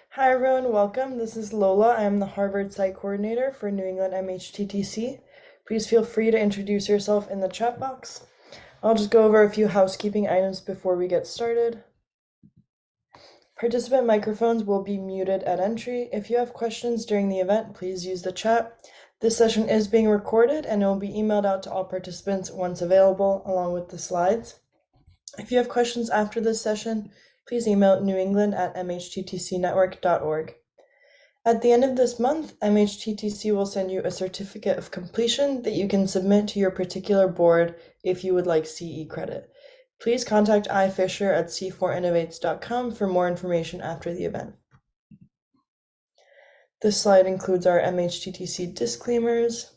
Hi everyone, welcome. This is Lola. I am the Harvard Psych Coordinator for New England MHTTC. Please feel free to introduce yourself in the chat box. I'll just go over a few housekeeping items before we get started. Participant microphones will be muted at entry. If you have questions during the event, please use the chat. This session is being recorded and it will be emailed out to all participants once available, along with the slides. If you have questions after this session, please email newengland@mhttcnetwork.org. At the end of this month, MHTTC will send you a certificate of completion that you can submit to your particular board if you would like CE credit. Please contact ifisher at c4innovates.com for more information after the event. This slide includes our MHTTC disclaimers.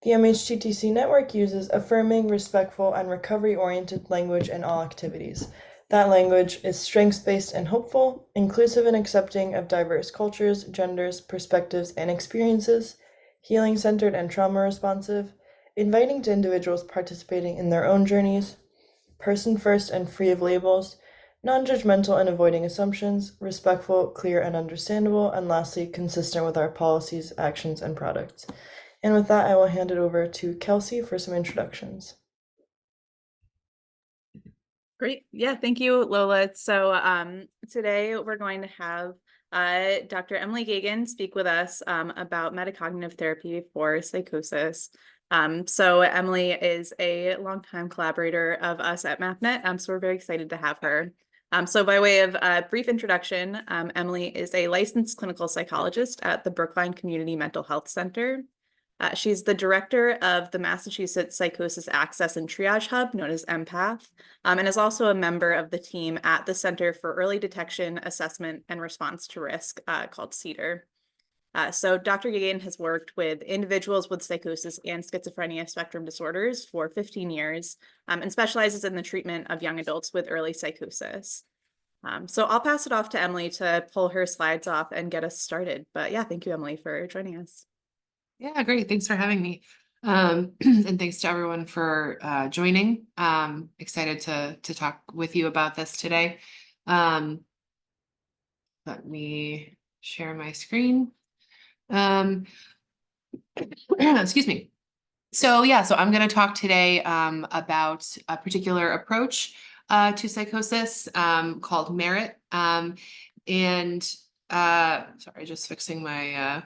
The MHTTC network uses affirming, respectful, and recovery-oriented language in all activities. That language is strengths-based and hopeful, inclusive and accepting of diverse cultures, genders, perspectives, and experiences, healing-centered and trauma-responsive, inviting to individuals participating in their own journeys, person-first and free of labels, non-judgmental and avoiding assumptions, respectful, clear, and understandable, and lastly, consistent with our policies, actions, and products. And with that, I will hand it over to Kelsey for some introductions. Great. Yeah, thank you, Lola. So today we're going to have Dr. Emily Gagen speak with us about metacognitive therapy for psychosis. So Emily is a longtime collaborator of us at MathNet, so we're very excited to have her. So by way of a brief introduction, Emily is a licensed clinical psychologist at the Brookline Community Mental Health Center. She's the director of the Massachusetts Psychosis Access and Triage Hub, known as MPATH, and is also a member of the team at the Center for Early Detection, Assessment, and Response to Risk, called CEDAR. So Dr. Gagen has worked with individuals with psychosis and schizophrenia spectrum disorders for 15 years and specializes in the treatment of young adults with early psychosis. So I'll pass it off to Emily to pull her slides off and get us started. But yeah, thank you, Emily, for joining us. Yeah, great. Thanks for having me. And thanks to everyone for joining. Excited to talk with you about this today. Let me share my screen. Excuse me. So I'm going to talk today about a particular approach to psychosis called MERIT. Sorry, just fixing my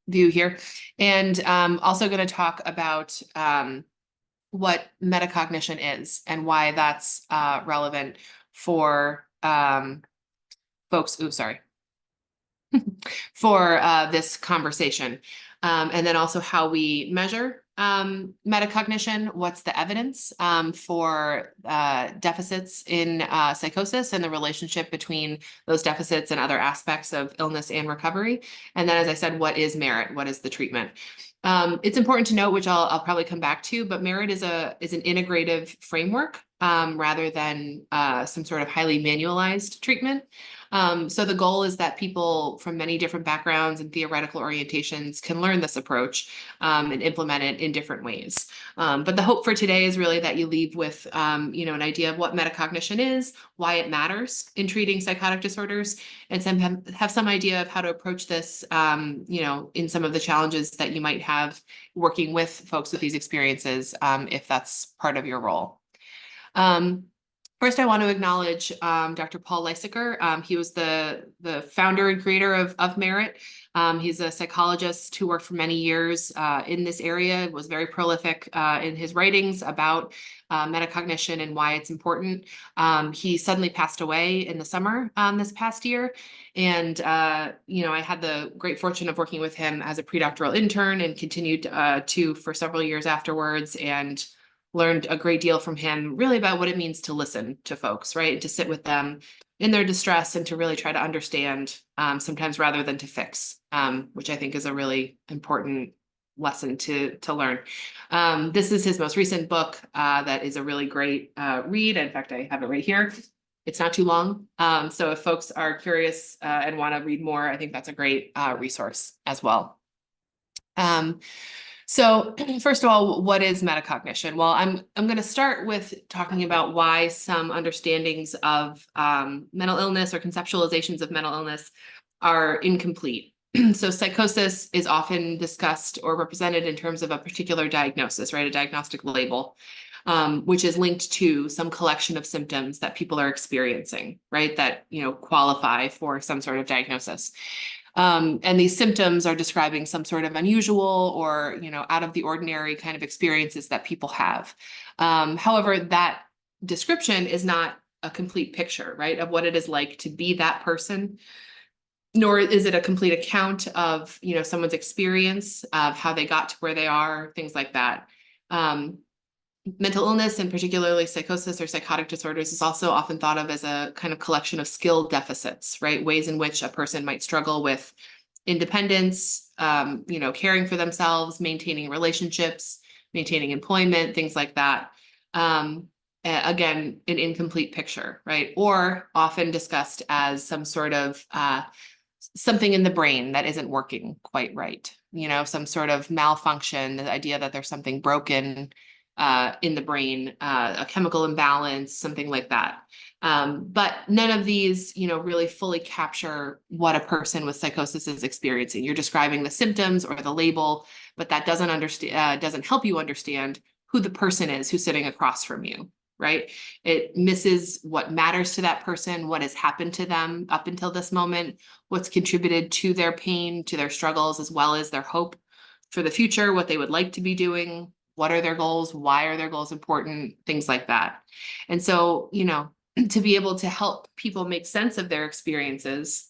view here, and also going to talk about what metacognition is and why that's relevant for folks. For this conversation, and then also how we measure metacognition, what's the evidence for deficits in psychosis and the relationship between those deficits and other aspects of illness and recovery. And then, as I said, what is MERIT? What is the treatment? It's important to note, which I'll probably come back to, but MERIT is an integrative framework rather than some sort of highly manualized treatment. So the goal is that people from many different backgrounds and theoretical orientations can learn this approach and implement it in different ways. But the hope for today is really that you leave with an idea of what metacognition is, why it matters in treating psychotic disorders, and have some idea of how to approach this, in some of the challenges that you might have working with folks with these experiences, if that's part of your role. First, I want to acknowledge Dr. Paul Lysaker. He was the founder and creator of MERIT. He's a psychologist who worked for many years in this area, was very prolific in his writings about metacognition and why it's important. He suddenly passed away in the summer this past year. And, I had the great fortune of working with him as a predoctoral intern and continued to for several years afterwards, and learned a great deal from him really about what it means to listen to folks, right? To sit with them in their distress and to really try to understand, sometimes rather than to fix, which I think is a really important lesson to learn. This is his most recent book that is a really great read. In fact, I have it right here. It's not too long. So if folks are curious and want to read more, I think that's a great resource as well. So first of all, what is metacognition? Well, I'm going to start with talking about why some understandings of mental illness or conceptualizations of mental illness are incomplete. So psychosis is often discussed or represented in terms of a particular diagnosis, right? A diagnostic label, which is linked to some collection of symptoms that people are experiencing, right? That, qualify for some sort of diagnosis. And these symptoms are describing some sort of unusual or, out of the ordinary kind of experiences that people have. However, that description is not a complete picture, right, of what it is like to be that person, nor is it a complete account of, someone's experience of how they got to where they are, things like that. Mental illness, and particularly psychosis or psychotic disorders, is also often thought of as a kind of collection of skill deficits, right? Ways in which a person might struggle with independence, caring for themselves, maintaining relationships, maintaining employment, things like that. Again, an incomplete picture, right? Or often discussed as some sort of something in the brain that isn't working quite right. Some sort of malfunction, the idea that there's something broken in the brain, a chemical imbalance, something like that. But none of these, really fully capture what a person with psychosis is experiencing. You're describing the symptoms or the label, but that doesn't help you understand who the person is who's sitting across from you, right? It misses what matters to that person, what has happened to them up until this moment, what's contributed to their pain, to their struggles, as well as their hope for the future, what they would like to be doing. What are their goals? Why are their goals important? Things like that. And so, to be able to help people make sense of their experiences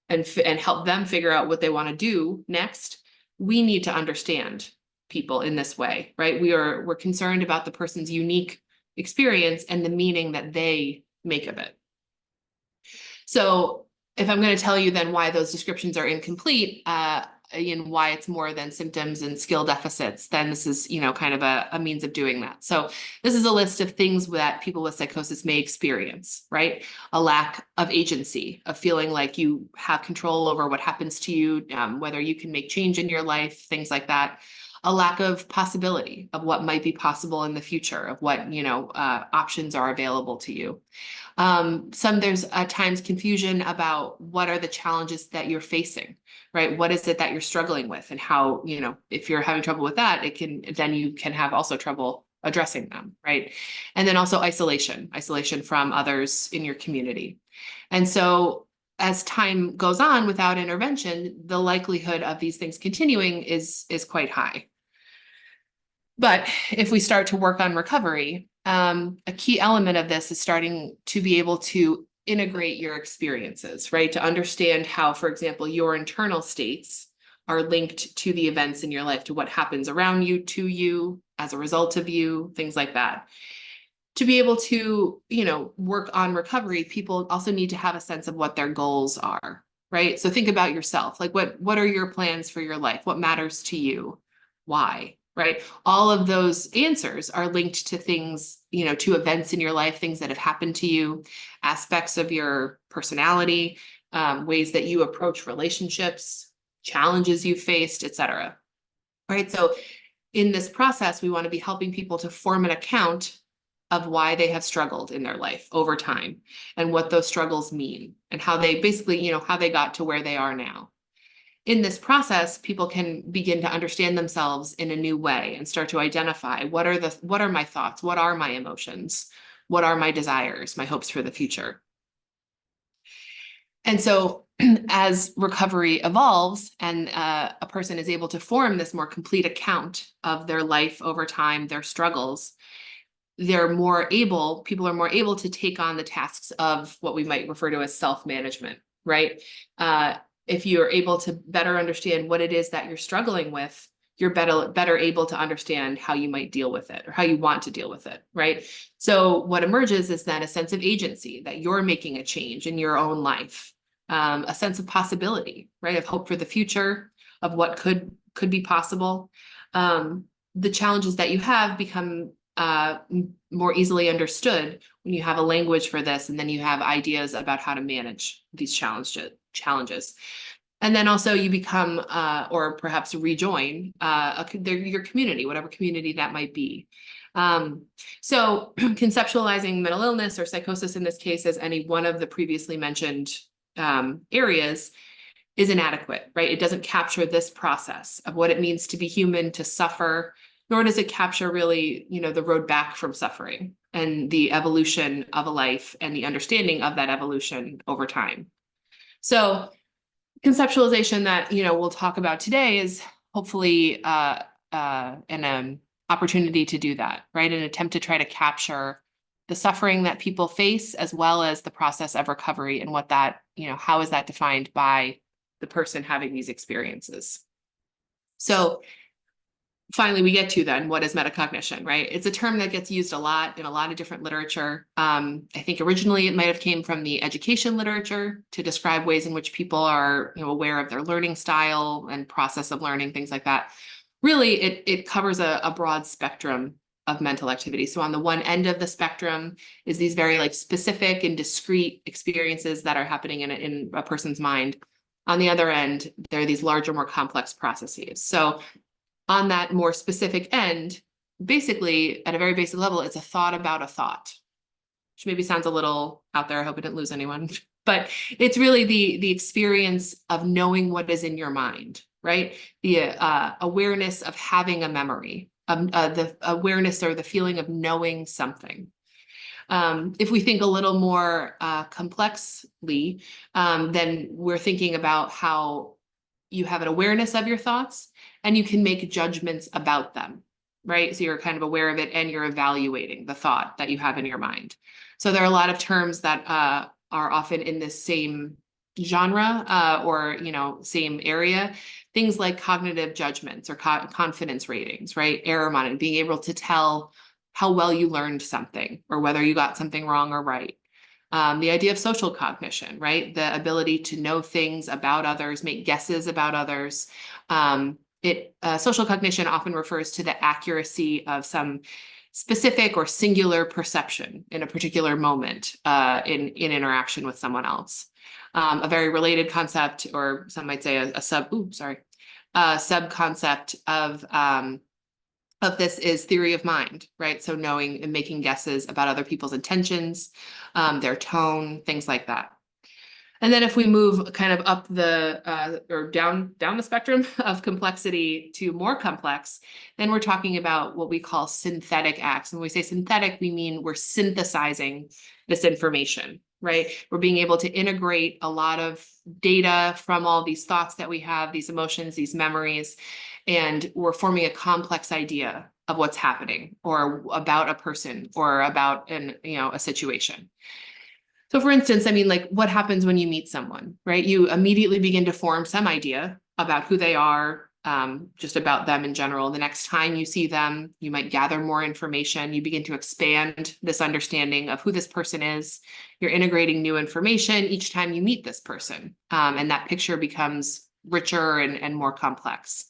and help them figure out what they want to do next, we need to understand people in this way, right? We're concerned about the person's unique experience and the meaning that they make of it. So if I'm going to tell you then why those descriptions are incomplete, and why it's more than symptoms and skill deficits, then this is, kind of a means of doing that. So this is a list of things that people with psychosis may experience, right? A lack of agency, of feeling like you have control over what happens to you, whether you can make change in your life, things like that. A lack of possibility of what might be possible in the future, of what, options are available to you. There's at times confusion about what are the challenges that you're facing, right? What is it that you're struggling with, and how, if you're having trouble with that, then you can have also trouble addressing them, right? And then also isolation from others in your community. And so as time goes on without intervention, the likelihood of these things continuing is quite high. But if we start to work on recovery, a key element of this is starting to be able to integrate your experiences, right? To understand how, for example, your internal states are linked to the events in your life, to what happens around you, to you, as a result of you, things like that. To be able to, work on recovery, people also need to have a sense of what their goals are, right? So think about yourself. Like, what are your plans for your life? What matters to you? Why? Right? All of those answers are linked to things, to events in your life, things that have happened to you, aspects of your personality, ways that you approach relationships, challenges you faced, etc. Right? So in this process, we want to be helping people to form an account of why they have struggled in their life over time, and what those struggles mean, and how they basically, how they got to where they are now. In this process, people can begin to understand themselves in a new way and start to identify what are my thoughts, what are my emotions, what are my desires, my hopes for the future. And so as recovery evolves and a person is able to form this more complete account of their life over time, their struggles, people are more able to take on the tasks of what we might refer to as self-management, right? If you're able to better understand what it is that you're struggling with, you're better able to understand how you might deal with it, or how you want to deal with it, right? So what emerges is then a sense of agency, that you're making a change in your own life, a sense of possibility, right? Of hope for the future, of what could be possible. The challenges that you have become more easily understood when you have a language for this, and then you have ideas about how to manage these challenges. And then also you become, or perhaps rejoin your community, whatever community that might be. So conceptualizing mental illness or psychosis in this case as any one of the previously mentioned areas is inadequate, right? It doesn't capture this process of what it means to be human, to suffer, nor does it capture really, the road back from suffering and the evolution of a life and the understanding of that evolution over time. So conceptualization that, we'll talk about today is hopefully an opportunity to do that, right? An attempt to try to capture the suffering that people face, as well as the process of recovery and what that, how is that defined by the person having these experiences. So finally, we get to then, what is metacognition, right? It's a term that gets used a lot in a lot of different literature. I think originally it might have came from the education literature to describe ways in which people are, aware of their learning style and process of learning, things like that. Really, it covers a broad spectrum of mental activity. So on the one end of the spectrum is these very specific and discrete experiences that are happening in a person's mind. On the other end, there are these larger, more complex processes. So on that more specific end, basically, at a very basic level, it's a thought about a thought, which maybe sounds a little out there. I hope I didn't lose anyone. But it's really the experience of knowing what is in your mind, right? The awareness of having a memory, the awareness or the feeling of knowing something. If we think a little more complexly, then we're thinking about how you have an awareness of your thoughts and you can make judgments about them, right? So you're kind of aware of it and you're evaluating the thought that you have in your mind. So there are a lot of terms that are often in this same genre or, same area. Things like cognitive judgments or confidence ratings, right? Error monitoring, being able to tell how well you learned something or whether you got something wrong or right. The idea of social cognition, right? The ability to know things about others, make guesses about others. Social cognition often refers to the accuracy of some specific or singular perception in a particular moment in interaction with someone else. A very related concept, or some might say a sub-concept of this is theory of mind, right? So knowing and making guesses about other people's intentions, their tone, things like that. And then if we move kind of up or down the spectrum of complexity to more complex, then we're talking about what we call synthetic acts. And when we say synthetic, we mean we're synthesizing this information, right? We're being able to integrate a lot of data from all these thoughts that we have, these emotions, these memories, and we're forming a complex idea of what's happening or about a person or about a situation. So for instance, what happens when you meet someone, right? You immediately begin to form some idea about who they are, just about them in general. The next time you see them, you might gather more information. You begin to expand this understanding of who this person is. You're integrating new information each time you meet this person. And that picture becomes richer and more complex.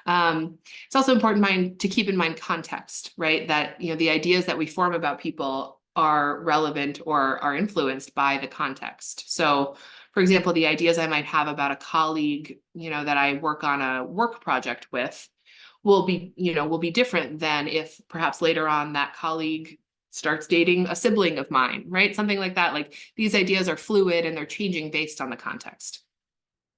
It's also important to keep in mind context, right? That, the ideas that we form about people are relevant or are influenced by the context. So, for example, the ideas I might have about a colleague, that I work on a work project with will be different than if perhaps later on that colleague starts dating a sibling of mine, right? Something like that. Like these ideas are fluid and they're changing based on the context.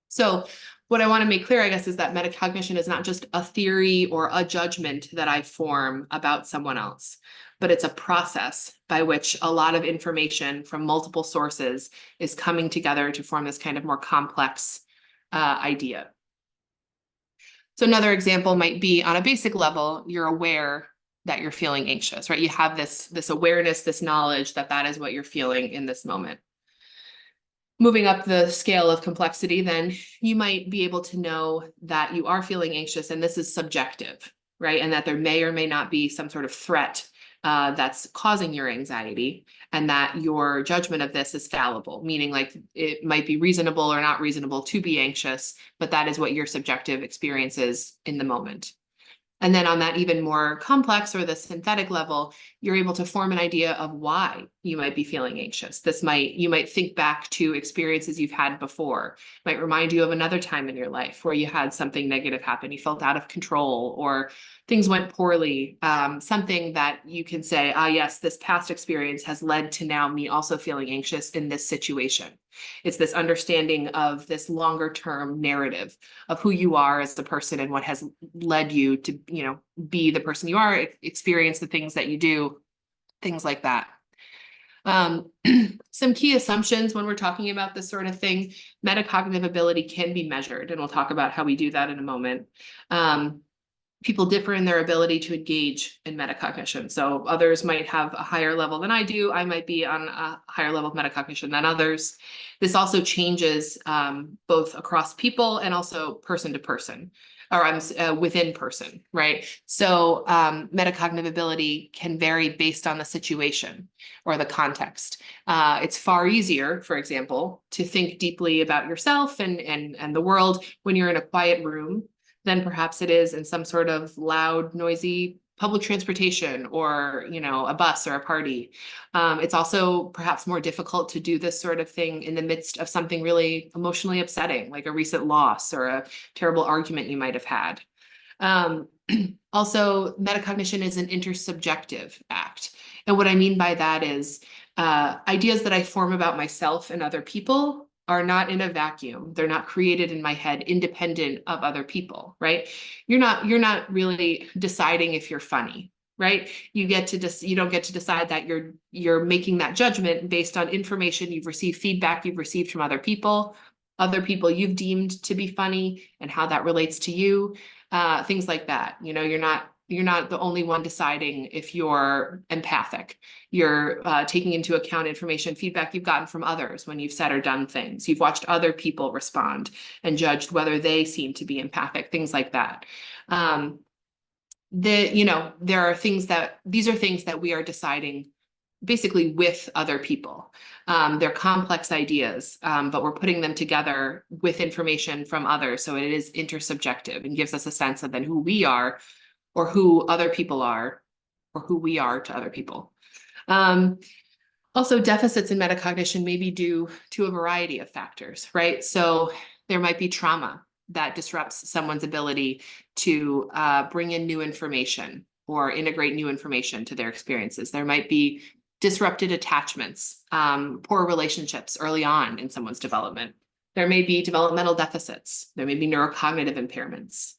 So what I want to make clear, I guess, is that metacognition is not just a theory or a judgment that I form about someone else, but it's a process by which a lot of information from multiple sources is coming together to form this kind of more complex idea. So another example might be on a basic level, you're aware that you're feeling anxious, right? You have this awareness, this knowledge that is what you're feeling in this moment. Moving up the scale of complexity, then you might be able to know that you are feeling anxious and this is subjective, right? And that there may or may not be some sort of threat that's causing your anxiety, and that your judgment of this is fallible, meaning like it might be reasonable or not reasonable to be anxious, but that is what your subjective experience is in the moment. And then on that even more complex or the synthetic level, you're able to form an idea of why you might be feeling anxious. You might think back to experiences you've had before. It might remind you of another time in your life where you had something negative happen, you felt out of control, or things went poorly. Something that you can say, ah, yes, this past experience has led to now me also feeling anxious in this situation. It's this understanding of this longer term narrative of who you are as a person and what has led you to, be the person you are, experience the things that you do, things like that. Some key assumptions when we're talking about this sort of thing: metacognitive ability can be measured, and we'll talk about how we do that in a moment. People differ in their ability to engage in metacognition. So others might have a higher level than I do. I might be on a higher level of metacognition than others. This also changes both across people and also person to person, or within person, right? So metacognitive ability can vary based on the situation or the context. It's far easier, for example, to think deeply about yourself and the world when you're in a quiet room than perhaps it is in some sort of loud, noisy public transportation, or, a bus or a party. It's also perhaps more difficult to do this sort of thing in the midst of something really emotionally upsetting, like a recent loss or a terrible argument you might have had. Also, metacognition is an intersubjective act. And what I mean by that is ideas that I form about myself and other people are not in a vacuum. They're not created in my head independent of other people, right? You're not really deciding if you're funny, right? You don't get to decide that. You're making that judgment based on information you've received, feedback you've received from other people you've deemed to be funny, and how that relates to you, things like that. You're not the only one deciding if you're empathic. You're taking into account information, feedback you've gotten from others when you've said or done things. You've watched other people respond and judged whether they seem to be empathic, things like that. There are things these are things that we are deciding basically with other people. They're complex ideas, but we're putting them together with information from others. So it is intersubjective and gives us a sense of then who we are, or who other people are, or who we are to other people. Also, deficits in metacognition may be due to a variety of factors, right? So there might be trauma that disrupts someone's ability to bring in new information or integrate new information to their experiences. There might be disrupted attachments, poor relationships early on in someone's development. There may be developmental deficits. There may be neurocognitive impairments.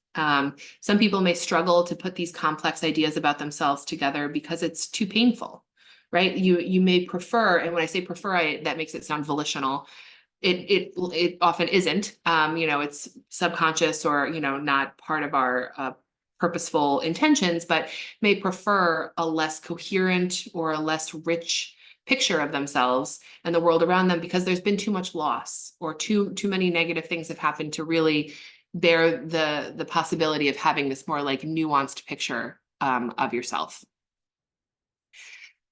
Some people may struggle to put these complex ideas about themselves together because it's too painful, right? You may prefer, and when I say prefer, that makes it sound volitional. It often isn't. It's subconscious or not part of our purposeful intentions, but may prefer a less coherent or a less rich picture of themselves and the world around them because there's been too much loss or too many negative things have happened to really bear the possibility of having this more like nuanced picture of yourself.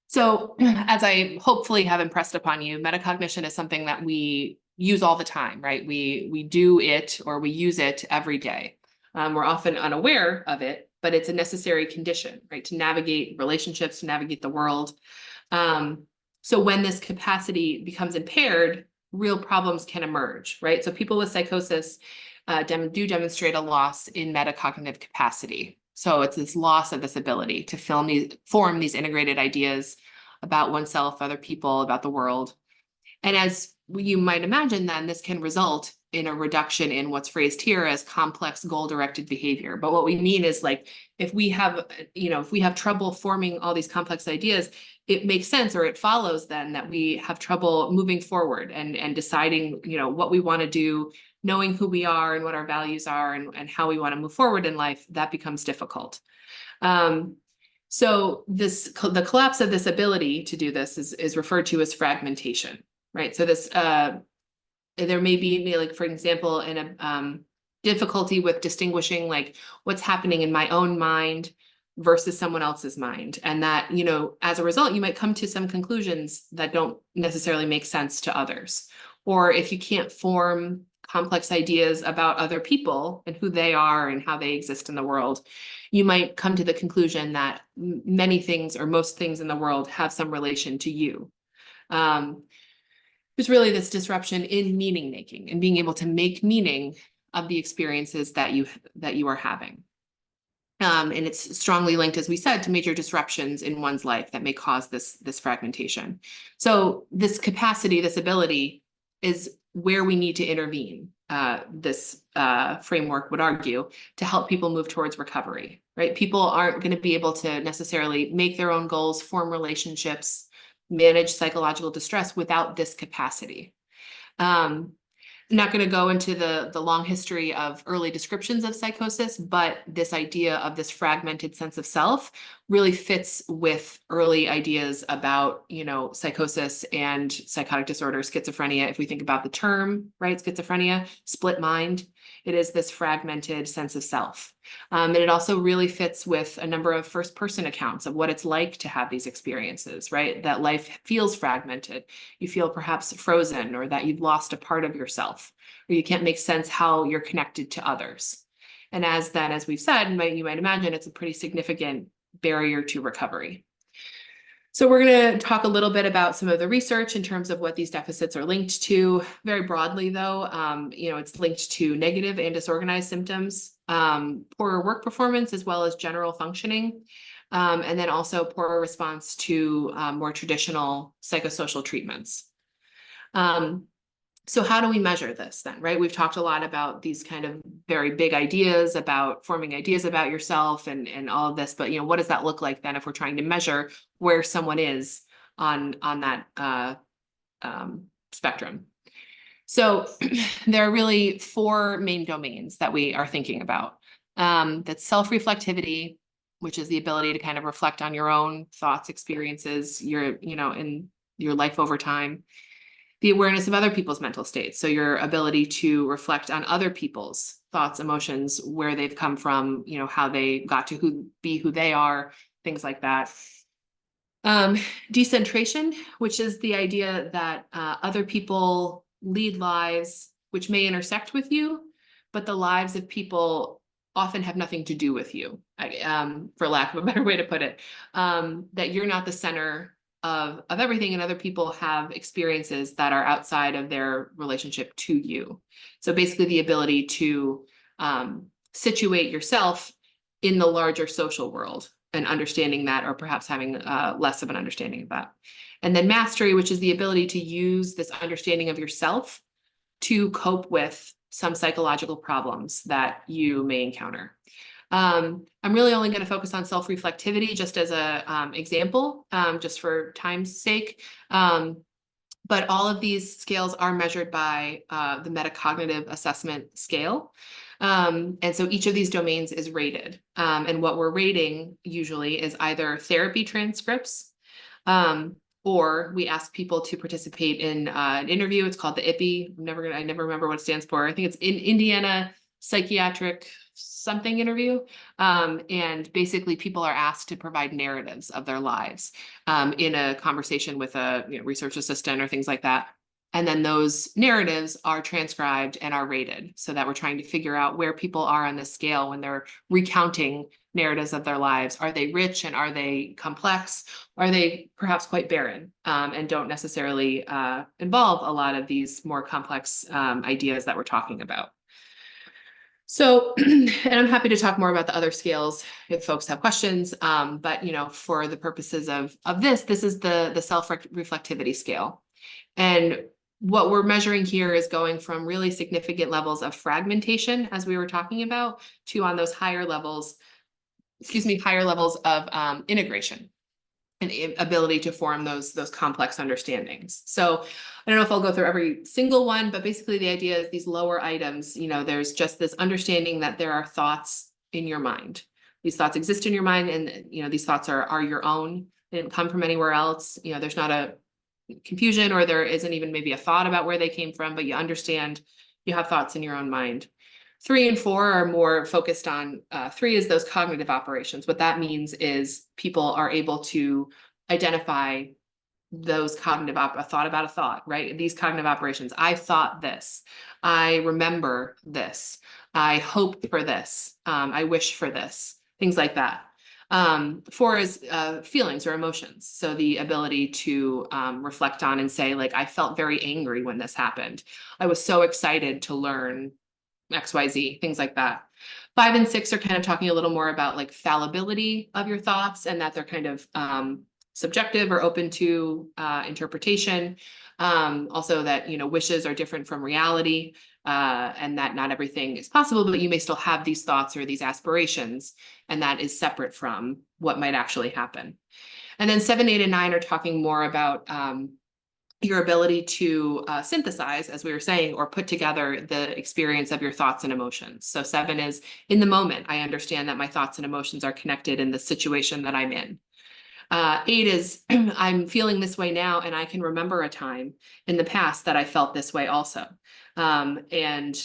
So as I hopefully have impressed upon you, metacognition is something that we use all the time, right? We do it, or we use it every day. We're often unaware of it, but it's a necessary condition, right? To navigate relationships, to navigate the world. So when this capacity becomes impaired, real problems can emerge, right? So people with psychosis do demonstrate a loss in metacognitive capacity. So it's this loss of this ability to form these integrated ideas about oneself, other people, about the world. And as you might imagine, then this can result in a reduction in what's phrased here as complex goal-directed behavior. But what we mean is like, if we have trouble forming all these complex ideas, it makes sense, or it follows then that we have trouble moving forward and deciding, what we want to do, knowing who we are and what our values are and how we want to move forward in life. That becomes difficult. So the collapse of this ability to do this is referred to as fragmentation, right? So this, there may be, like, for example, a difficulty with distinguishing like what's happening in my own mind versus someone else's mind. And that, as a result, you might come to some conclusions that don't necessarily make sense to others. Or if you can't form complex ideas about other people and who they are and how they exist in the world, you might come to the conclusion that many things or most things in the world have some relation to you. There's really this disruption in meaning making and being able to make meaning of the experiences that you are having. And it's strongly linked, as we said, to major disruptions in one's life that may cause this fragmentation. So this capacity, this ability is where we need to intervene. This framework would argue to help people move towards recovery, right? People aren't going to be able to necessarily make their own goals, form relationships, manage psychological distress without this capacity. I'm not going to go into the long history of early descriptions of psychosis, but this idea of this fragmented sense of self really fits with early ideas about, psychosis and psychotic disorder, schizophrenia. If we think about the term, right, schizophrenia, split mind, it is this fragmented sense of self. And it also really fits with a number of first-person accounts of what it's like to have these experiences, right? That life feels fragmented. You feel perhaps frozen, or that you've lost a part of yourself, or you can't make sense how you're connected to others. And as we've said, you might imagine, it's a pretty significant barrier to recovery. So we're going to talk a little bit about some of the research in terms of what these deficits are linked to. Very broadly, though, it's linked to negative and disorganized symptoms, poorer work performance, as well as general functioning, and then also poorer response to more traditional psychosocial treatments. So how do we measure this then, right? We've talked a lot about these kind of very big ideas about forming ideas about yourself and all of this, but what does that look like then if we're trying to measure where someone is on that spectrum? So there are really four main domains that we are thinking about. That's self-reflectivity, which is the ability to kind of reflect on your own thoughts, experiences, in your life over time. The awareness of other people's mental states. So your ability to reflect on other people's thoughts, emotions, where they've come from, how they got to be who they are, things like that. Decentration, which is the idea that other people lead lives which may intersect with you, but the lives of people often have nothing to do with you, for lack of a better way to put it, that you're not the center of everything, and other people have experiences that are outside of their relationship to you. So basically the ability to situate yourself in the larger social world and understanding that, or perhaps having less of an understanding of that. And then mastery, which is the ability to use this understanding of yourself to cope with some psychological problems that you may encounter. I'm really only going to focus on self-reflectivity just as a example, just for time's sake. But all of these scales are measured by the metacognitive assessment scale. And so each of these domains is rated. And what we're rating usually is either therapy transcripts, or we ask people to participate in an interview. It's called the IPI. I never remember what it stands for. I think it's in Indiana Psychiatric something interview. And basically people are asked to provide narratives of their lives in a conversation with a research assistant or things like that. And then those narratives are transcribed and are rated, so that we're trying to figure out where people are on this scale when they're recounting narratives of their lives. Are they rich, and are they complex? Are they perhaps quite barren and don't necessarily involve a lot of these more complex ideas that we're talking about? So, and I'm happy to talk more about the other scales if folks have questions. But for the purposes of this is the self-reflectivity scale. And what we're measuring here is going from really significant levels of fragmentation, as we were talking about, to on those higher levels of integration and ability to form those complex understandings. So I don't know if I'll go through every single one, but basically the idea is these lower items, there's just this understanding that there are thoughts in your mind. These thoughts exist in your mind, and these thoughts are your own. They didn't come from anywhere else. There's not a confusion, or there isn't even maybe a thought about where they came from, but you understand you have thoughts in your own mind. 3 and 4 are more focused on, 3 is those cognitive operations. What that means is people are able to identify those cognitive, a thought about a thought, right? These cognitive operations. I thought this, I remember this, I hope for this, I wish for this, things like that. 4 is feelings or emotions. So the ability to reflect on and say, like, I felt very angry when this happened. I was so excited to learn XYZ, things like that. 5 and 6 are kind of talking a little more about like fallibility of your thoughts and that they're kind of subjective or open to interpretation. Also that, you know, wishes are different from reality, and that not everything is possible, but you may still have these thoughts or these aspirations, and that is separate from what might actually happen. And then 7, 8, and 9 are talking more about your ability to synthesize, as we were saying, or put together the experience of your thoughts and emotions. So 7 is in the moment. I understand that my thoughts and emotions are connected in the situation that I'm in. 8 is I'm feeling this way now, and I can remember a time in the past that I felt this way also. And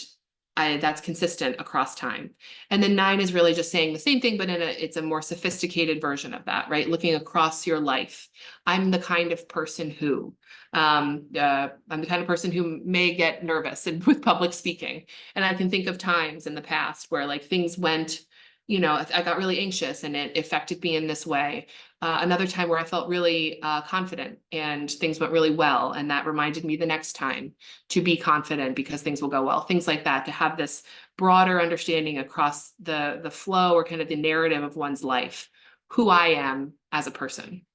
that's consistent across time. And then 9 is really just saying the same thing, but it's a more sophisticated version of that, right? Looking across your life. I'm the kind of person who, I'm the kind of person who may get nervous with public speaking. And I can think of times in the past where like things went, you know, I got really anxious and it affected me in this way. Another time where I felt really confident and things went really well. And that reminded me the next time to be confident because things will go well. Things like that, to have this broader understanding across the flow or kind of the narrative of one's life, who I am as a person.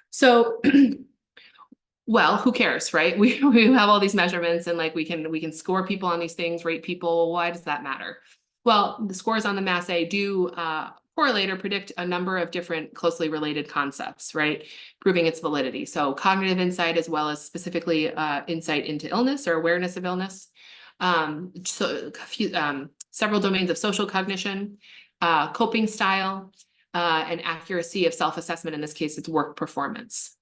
So, well, who cares, right? We have all these measurements and like we can score people on these things, rate people. Why does that matter? Well, the scores on the MASS-A do correlate or predict a number of different closely related concepts, right? Proving its validity. So cognitive insight, as well as specifically insight into illness or awareness of illness. Several domains of social cognition, coping style, and accuracy of self-assessment. In this case, it's work performance.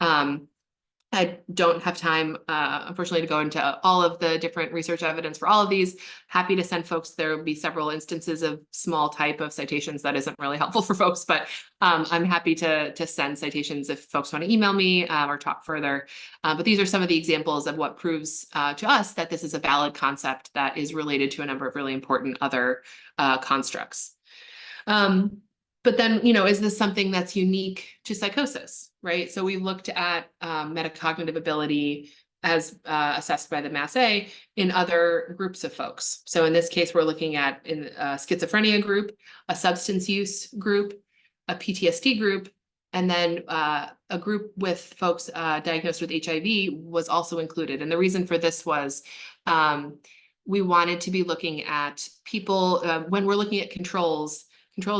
I don't have time, unfortunately, to go into all of the different research evidence for all of these. Happy to send folks. There will be several instances of small type of citations that isn't really helpful for folks, but I'm happy to send citations if folks want to email me or talk further. But these are some of the examples of what proves to us that this is a valid concept that is related to a number of really important other constructs. But then, you know, is this something that's unique to psychosis, right? So we looked at metacognitive ability as assessed by the MASS-A in other groups of folks. So in this case, we're looking at in a schizophrenia group, a substance use group, a PTSD group, and then a group with folks diagnosed with HIV was also included. And the reason for this was we wanted to be looking at people, when we're looking at controls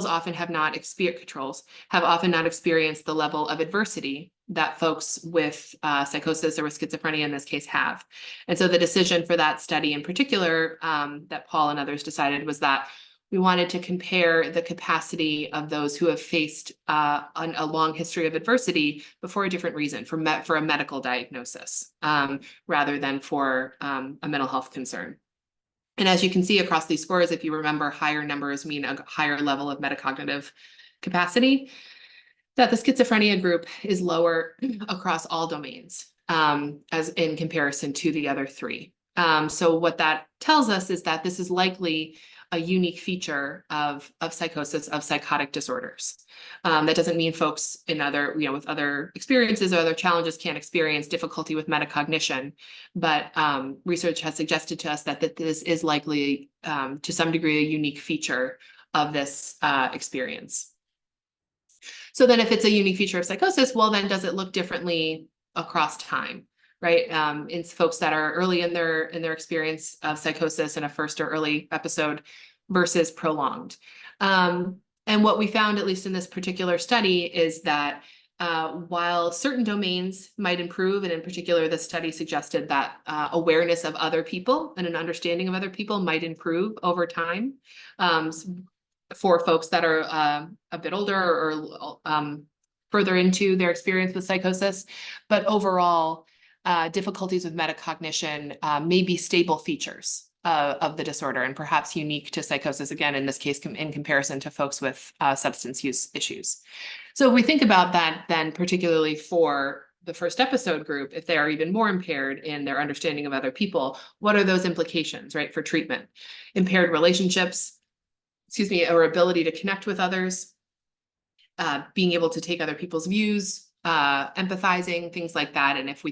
often have not experienced the level of adversity that folks with psychosis or with schizophrenia in this case have. And so the decision for that study in particular that Paul and others decided was that we wanted to compare the capacity of those who have faced a long history of adversity, but for a different reason, for a medical diagnosis, rather than for a mental health concern. And as you can see across these scores, if you remember, higher numbers mean a higher level of metacognitive capacity, that the schizophrenia group is lower across all domains as in comparison to the other 3. So what that tells us is that this is likely a unique feature of psychosis, of psychotic disorders. That doesn't mean folks in other, with other experiences or other challenges can't experience difficulty with metacognition, but research has suggested to us that this is likely to some degree a unique feature of this experience. So then if it's a unique feature of psychosis, well, then does it look differently across time? Right, in folks that are early in their experience of psychosis in a first or early episode versus prolonged. And what we found, at least in this particular study, is that while certain domains might improve, and in particular, the study suggested that awareness of other people and an understanding of other people might improve over time for folks that are a bit older or further into their experience with psychosis, but overall, difficulties with metacognition may be stable features of the disorder and perhaps unique to psychosis, again, in this case, in comparison to folks with substance use issues. So if we think about that, then particularly for the first episode group, if they are even more impaired in their understanding of other people, what are those implications, right, for treatment? Impaired relationships, or ability to connect with others, being able to take other people's views, empathizing, things like that. And if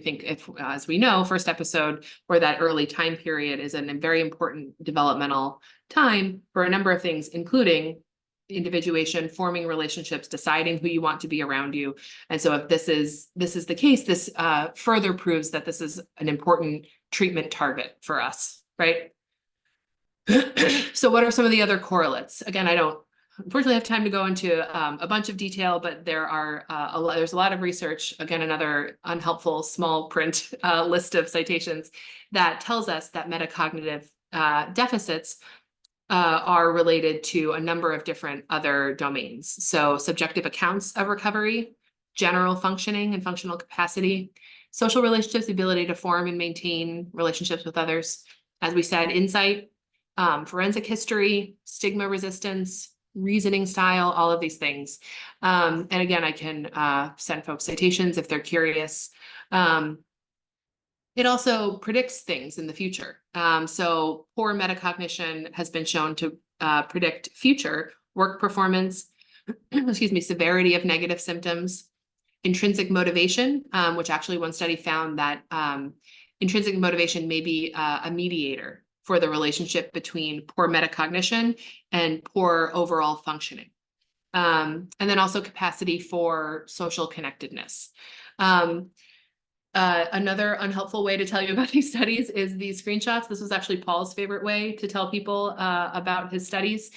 as we know, first episode or that early time period is a very important developmental time for a number of things, including individuation, forming relationships, deciding who you want to be around you. And so if this is the case, this further proves that this is an important treatment target for us, right? So what are some of the other correlates? Again, I don't unfortunately have time to go into a bunch of detail, but there's a lot of research, again, another unhelpful small print list of citations that tells us that metacognitive deficits are related to a number of different other domains. So subjective accounts of recovery, general functioning and functional capacity, social relationships, the ability to form and maintain relationships with others. As we said, insight, forensic history, stigma resistance, reasoning style, all of these things. And again, I can send folks citations if they're curious. It also predicts things in the future. So poor metacognition has been shown to predict future work performance, excuse me, severity of negative symptoms, intrinsic motivation, which actually one study found that intrinsic motivation may be a mediator for the relationship between poor metacognition and poor overall functioning. And then also capacity for social connectedness. Another unhelpful way to tell you about these studies is these screenshots. This was actually Paul's favorite way to tell people about his studies.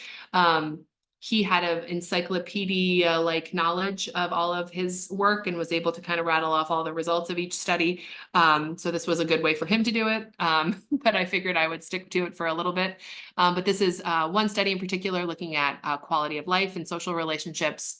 He had an encyclopedia-like knowledge of all of his work and was able to kind of rattle off all the results of each study. So this was a good way for him to do it, but I figured I would stick to it for a little bit. But this is one study in particular looking at quality of life and social relationships.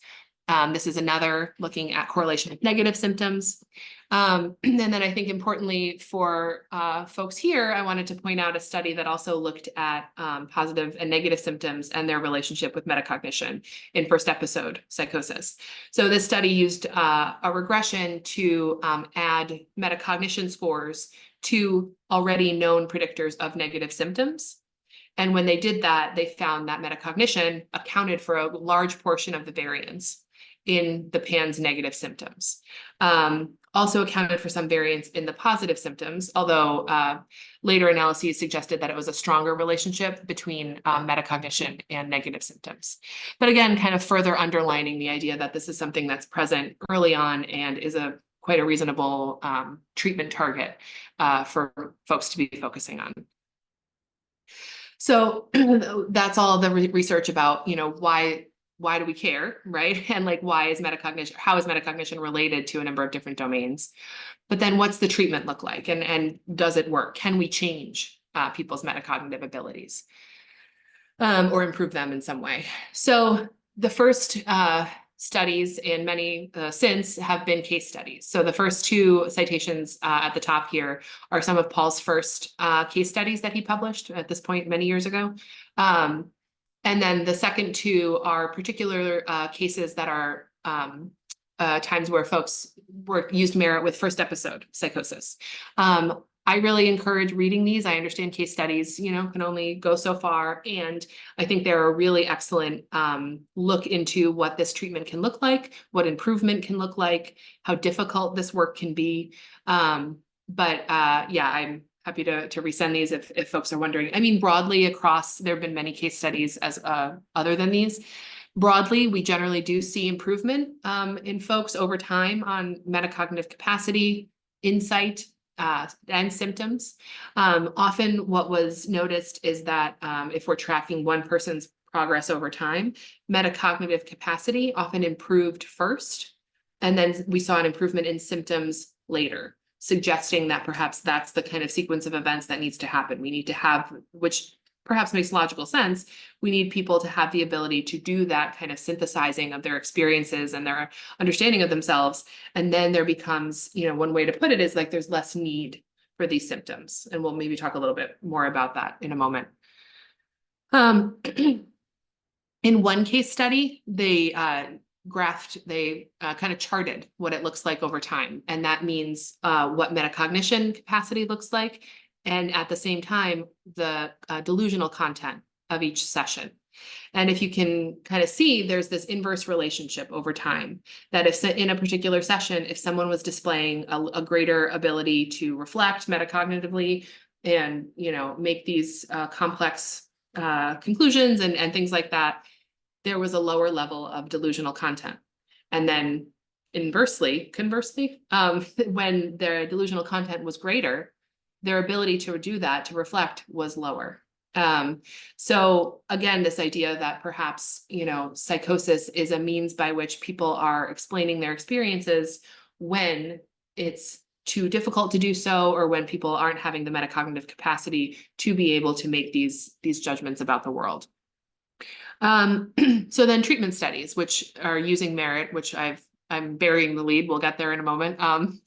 This is another looking at correlation with negative symptoms. And then I think importantly for folks here, I wanted to point out a study that also looked at positive and negative symptoms and their relationship with metacognition in first episode psychosis. So this study used a regression to add metacognition scores to already known predictors of negative symptoms. And when they did that, they found that metacognition accounted for a large portion of the variance in the PANSS negative symptoms. Also accounted for some variance in the positive symptoms, although later analyses suggested that it was a stronger relationship between metacognition and negative symptoms. But again, kind of further underlining the idea that this is something that's present early on and is quite a reasonable treatment target for folks to be focusing on. So that's all the research about, why do we care, right? And like, how is metacognition related to a number of different domains? But then what's the treatment look like? And does it work? Can we change people's metacognitive abilities or improve them in some way? So the first studies and many since have been case studies. So the first two citations at the top here are some of Paul's first case studies that he published at this point many years ago. And then the second two are particular cases that are times where folks used merit with first episode psychosis. I really encourage reading these. I understand case studies, can only go so far. And I think they're a really excellent look into what this treatment can look like, what improvement can look like, how difficult this work can be. But I'm happy to resend these if folks are wondering. I mean, broadly across, there have been many case studies as other than these. Broadly, we generally do see improvement in folks over time on metacognitive capacity, insight, and symptoms. Often what was noticed is that if we're tracking one person's progress over time, metacognitive capacity often improved first, and then we saw an improvement in symptoms later, suggesting that perhaps that's the kind of sequence of events that needs to happen. We need to have, which perhaps makes logical sense, we need people to have the ability to do that kind of synthesizing of their experiences and their understanding of themselves. And then there becomes, one way to put it is like there's less need for these symptoms. And we'll maybe talk a little bit more about that in a moment. In one case study, they kind of charted what it looks like over time. And that means what metacognition capacity looks like. And at the same time, the delusional content of each session. And if you can kind of see, there's this inverse relationship over time, that if in a particular session, if someone was displaying a greater ability to reflect metacognitively and, make these complex conclusions and things like that, there was a lower level of delusional content. And then conversely, when their delusional content was greater, their ability to do that, to reflect, was lower. So again, this idea that perhaps, psychosis is a means by which people are explaining their experiences when it's too difficult to do so, or when people aren't having the metacognitive capacity to be able to make these judgments about the world. So then treatment studies, which are using merit, which I'm burying the lead. We'll get there in a moment.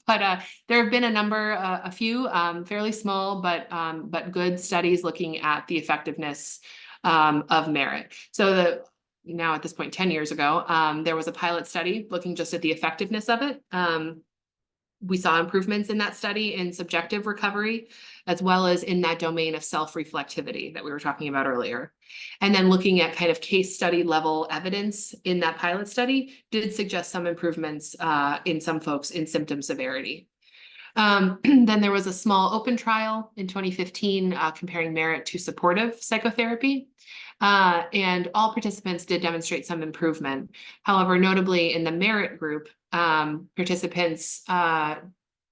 But there have been a few fairly small, but good studies looking at the effectiveness of merit. So now at this point, 10 years ago, there was a pilot study looking just at the effectiveness of it. We saw improvements in that study in subjective recovery, as well as in that domain of self-reflectivity that we were talking about earlier. And then looking at kind of case study level evidence in that pilot study did suggest some improvements in some folks in symptom severity. Then there was a small open trial in 2015 comparing merit to supportive psychotherapy. And all participants did demonstrate some improvement. However, notably in the merit group, participants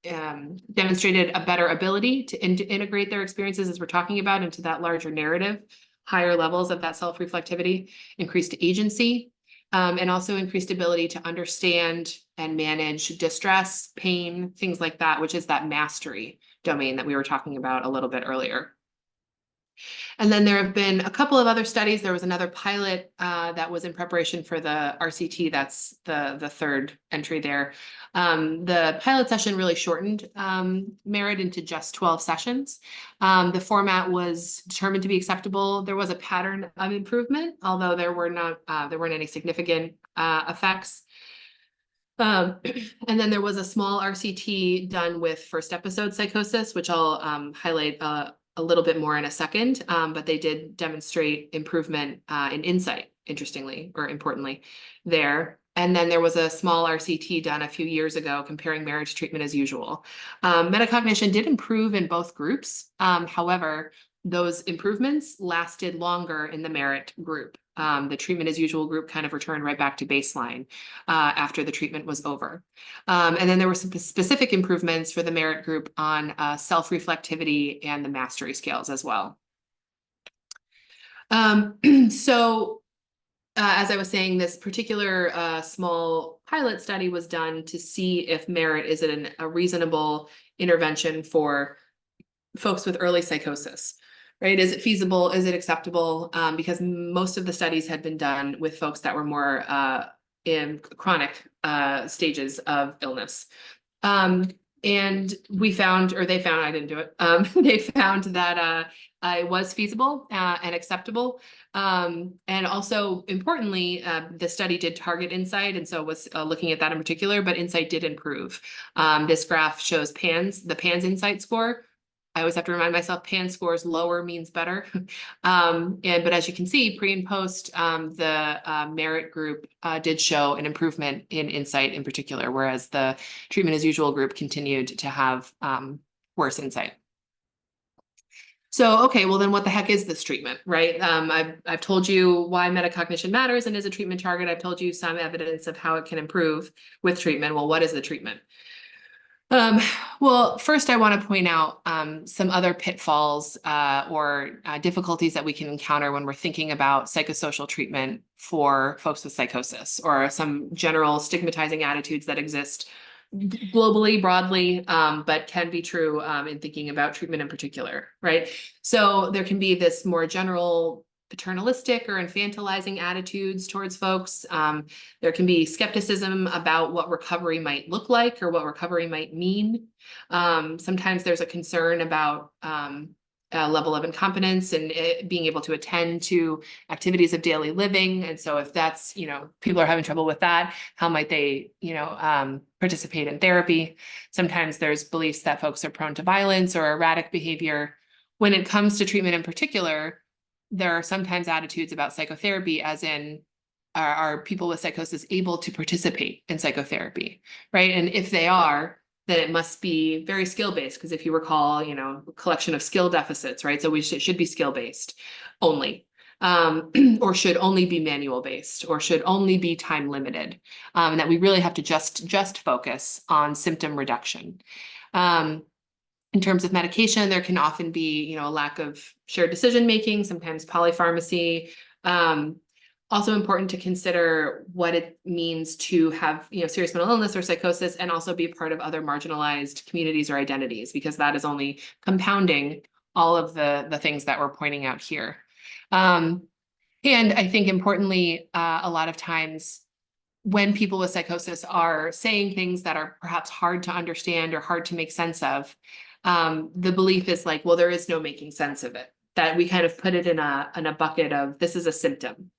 demonstrated a better ability to integrate their experiences, as we're talking about, into that larger narrative, higher levels of that self-reflectivity, increased agency, and also increased ability to understand and manage distress, pain, things like that, which is that mastery domain that we were talking about a little bit earlier. And then there have been a couple of other studies. There was another pilot that was in preparation for the RCT. That's the third entry there. The pilot session really shortened merit into just 12 sessions. The format was determined to be acceptable. There was a pattern of improvement, although there weren't any significant effects. And then there was a small RCT done with first episode psychosis, which I'll highlight a little bit more in a second, but they did demonstrate improvement in insight, interestingly, or importantly, there. And then there was a small RCT done a few years ago comparing merit to treatment as usual. Metacognition did improve in both groups. However, those improvements lasted longer in the merit group. The treatment as usual group kind of returned right back to baseline after the treatment was over. And then there were some specific improvements for the merit group on self-reflectivity and the mastery scales as well. So as I was saying, this particular small pilot study was done to see if merit is a reasonable intervention for folks with early psychosis. Right? Is it feasible? Is it acceptable? Because most of the studies had been done with folks that were more in chronic stages of illness. And we found, or they found, I didn't do it, they found that it was feasible and acceptable. And also, importantly, the study did target insight, and so was looking at that in particular, but insight did improve. This graph shows the PANS insight score. I always have to remind myself, PANS scores lower means better. But as you can see, pre and post, the merit group did show an improvement in insight in particular, whereas the treatment as usual group continued to have worse insight. So, okay, well then what the heck is this treatment, right? I've told you why metacognition matters and is a treatment target. I've told you some evidence of how it can improve with treatment. Well, what is the treatment? Well, first I want to point out some other pitfalls or difficulties that we can encounter when we're thinking about psychosocial treatment for folks with psychosis, or some general stigmatizing attitudes that exist globally, broadly, but can be true in thinking about treatment in particular, right? So there can be this more general paternalistic or infantilizing attitudes towards folks. There can be skepticism about what recovery might look like or what recovery might mean. Sometimes there's a concern about a level of incompetence and being able to attend to activities of daily living. And so if that's, people are having trouble with that, how might they, participate in therapy? Sometimes there's beliefs that folks are prone to violence or erratic behavior. When it comes to treatment in particular, there are sometimes attitudes about psychotherapy, as in, are people with psychosis able to participate in psychotherapy, right? And if they are, then it must be very skill-based, because if you recall, you know, a collection of skill deficits, right? So we should be skill-based only, or should only be manual-based, or should only be time-limited, and that we really have to just focus on symptom reduction. In terms of medication, there can often be, you know, a lack of shared decision-making, sometimes polypharmacy. Also important to consider what it means to have, you know, serious mental illness or psychosis, and also be part of other marginalized communities or identities, because that is only compounding all of the things that we're pointing out here. And I think importantly, a lot of times when people with psychosis are saying things that are perhaps hard to understand or hard to make sense of, the belief is like, well, there is no making sense of it, that we kind of put it in a bucket of, this is a symptom,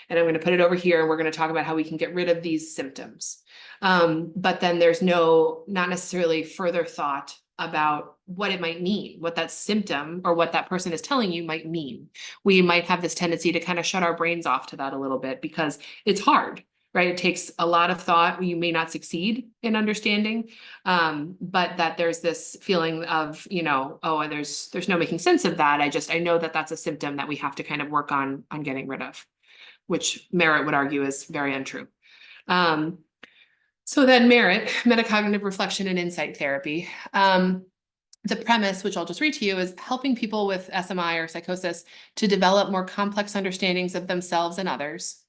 and I'm going to put it over here, and we're going to talk about how we can get rid of these symptoms. But then there's not necessarily further thought about what it might mean, what that symptom or what that person is telling you might mean. We might have this tendency to kind of shut our brains off to that a little bit, because it's hard, right? It takes a lot of thought. You may not succeed in understanding, but that there's this feeling of, you know, oh, there's no making sense of that. I know that that's a symptom that we have to kind of work on getting rid of, which Merritt would argue is very untrue. So then Merritt, metacognitive reflection and insight therapy. The premise, which I'll just read to you, is helping people with SMI or psychosis to develop more complex understandings of themselves and others,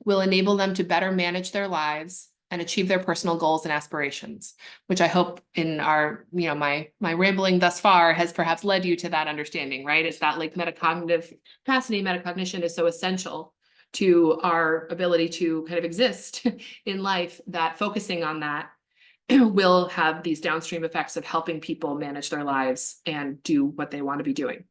will enable them to better manage their lives and achieve their personal goals and aspirations, which I hope in our, you know, my rambling thus far has perhaps led you to that understanding, right? It's that like metacognitive capacity, metacognition is so essential to our ability to kind of exist in life, that focusing on that will have these downstream effects of helping people manage their lives and do what they want to be doing.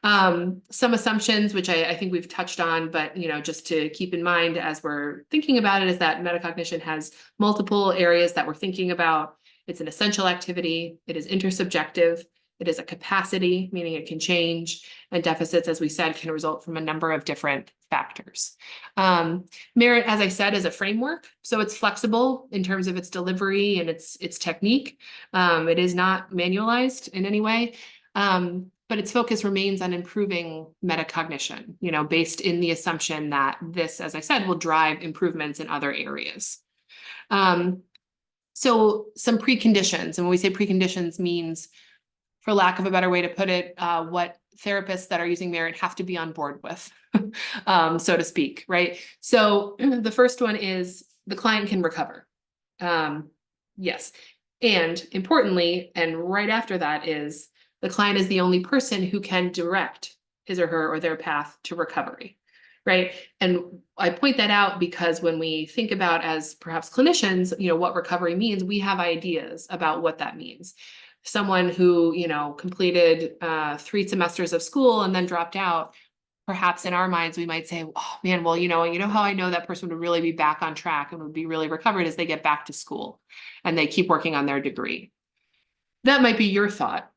Some assumptions, which I think we've touched on, but, you know, just to keep in mind as we're thinking about it, is that metacognition has multiple areas that we're thinking about. It's an essential activity. It is intersubjective. It is a capacity, meaning it can change, and deficits, as we said, can result from a number of different factors. Merit, as I said, is a framework, so it's flexible in terms of its delivery and its technique. It is not manualized in any way, but its focus remains on improving metacognition, you know, based in the assumption that this, as I said, will drive improvements in other areas. So some preconditions, and when we say preconditions means, for lack of a better way to put it, what therapists that are using Merit have to be on board with, so to speak, right? So the first one is the client can recover. Yes. And importantly, and right after that, is the client is the only person who can direct his or her or their path to recovery, right? And I point that out because when we think about, as perhaps clinicians, you know, what recovery means, we have ideas about what that means. Someone who, you know, completed 3 semesters of school and then dropped out, perhaps in our minds, we might say, oh man, well, you know how I know that person would really be back on track and would be really recovered as they get back to school and they keep working on their degree. That might be your thought.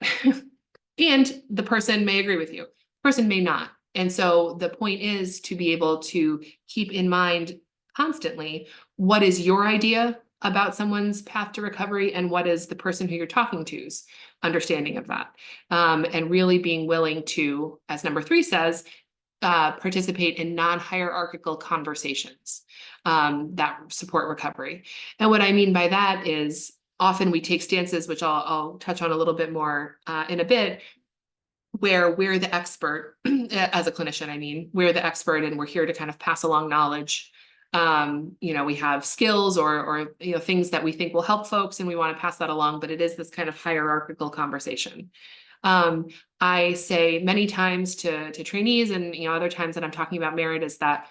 And the person may agree with you. The person may not. And so the point is to be able to keep in mind constantly, what is your idea about someone's path to recovery, and what is the person who you're talking to's understanding of that, and really being willing to, as number 3 says, participate in non-hierarchical conversations that support recovery. And what I mean by that is, often we take stances, which I'll touch on a little bit more in a bit, where we're the expert as a clinician. I mean, we're the expert and we're here to kind of pass along knowledge. You know, we have skills or you know, things that we think will help folks, and we want to pass that along, but it is this kind of hierarchical conversation. I say many times to trainees, and, you know, other times that I'm talking about Merit, is that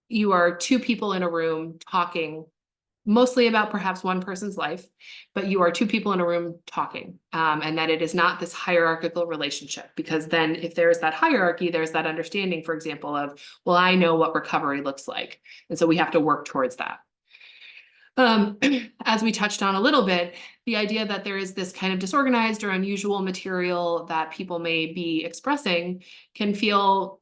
you are 2 people in a room talking mostly about perhaps one person's life, but you are 2 people in a room talking, and that it is not this hierarchical relationship, because then if there's that hierarchy, there's that understanding, for example, of, well, I know what recovery looks like, and so we have to work towards that. As we touched on a little bit, the idea that there is this kind of disorganized or unusual material that people may be expressing can feel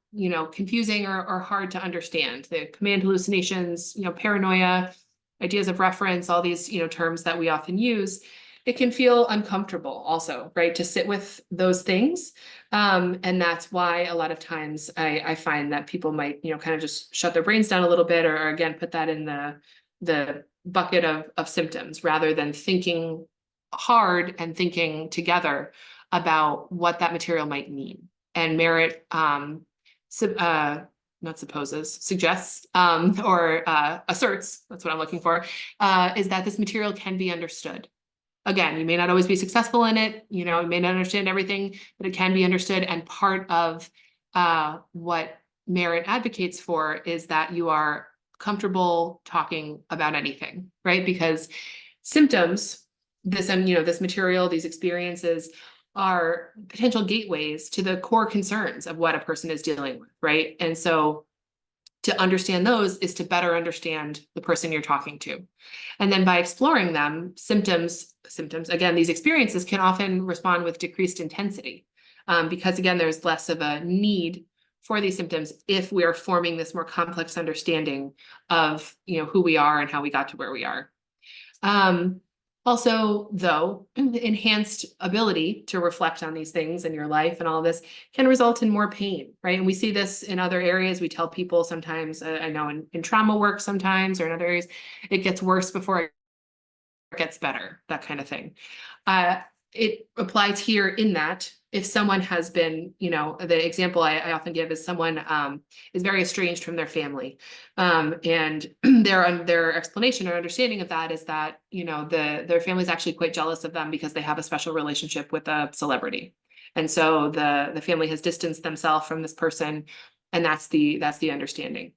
confusing or hard to understand. The command hallucinations, paranoia, ideas of reference, all these, terms that we often use, it can feel uncomfortable also, right, to sit with those things. And that's why a lot of times I find that people might, kind of just shut their brains down a little bit, or again, put that in the bucket of symptoms, rather than thinking hard and thinking together about what that material might mean. And Merritt suggests or asserts, that's what I'm looking for, is that this material can be understood. Again, you may not always be successful in it, you may not understand everything, but it can be understood. And part of what Merritt advocates for is that you are comfortable talking about anything, right? Because symptoms, this material, these experiences are potential gateways to the core concerns of what a person is dealing with, right? And so to understand those is to better understand the person you're talking to. And then by exploring them, symptoms, again, these experiences can often respond with decreased intensity, because again, there's less of a need for these symptoms if we are forming this more complex understanding of, who we are and how we got to where we are. Also, though, enhanced ability to reflect on these things in your life and all of this can result in more pain, right? And we see this in other areas. We tell people sometimes, I know in trauma work sometimes, or in other areas, it gets worse before it gets better, that kind of thing. It applies here in that if someone has been, the example I often give is someone is very estranged from their family. And their explanation or understanding of that is that, their family is actually quite jealous of them because they have a special relationship with a celebrity. And so the family has distanced themselves from this person, and that's the understanding.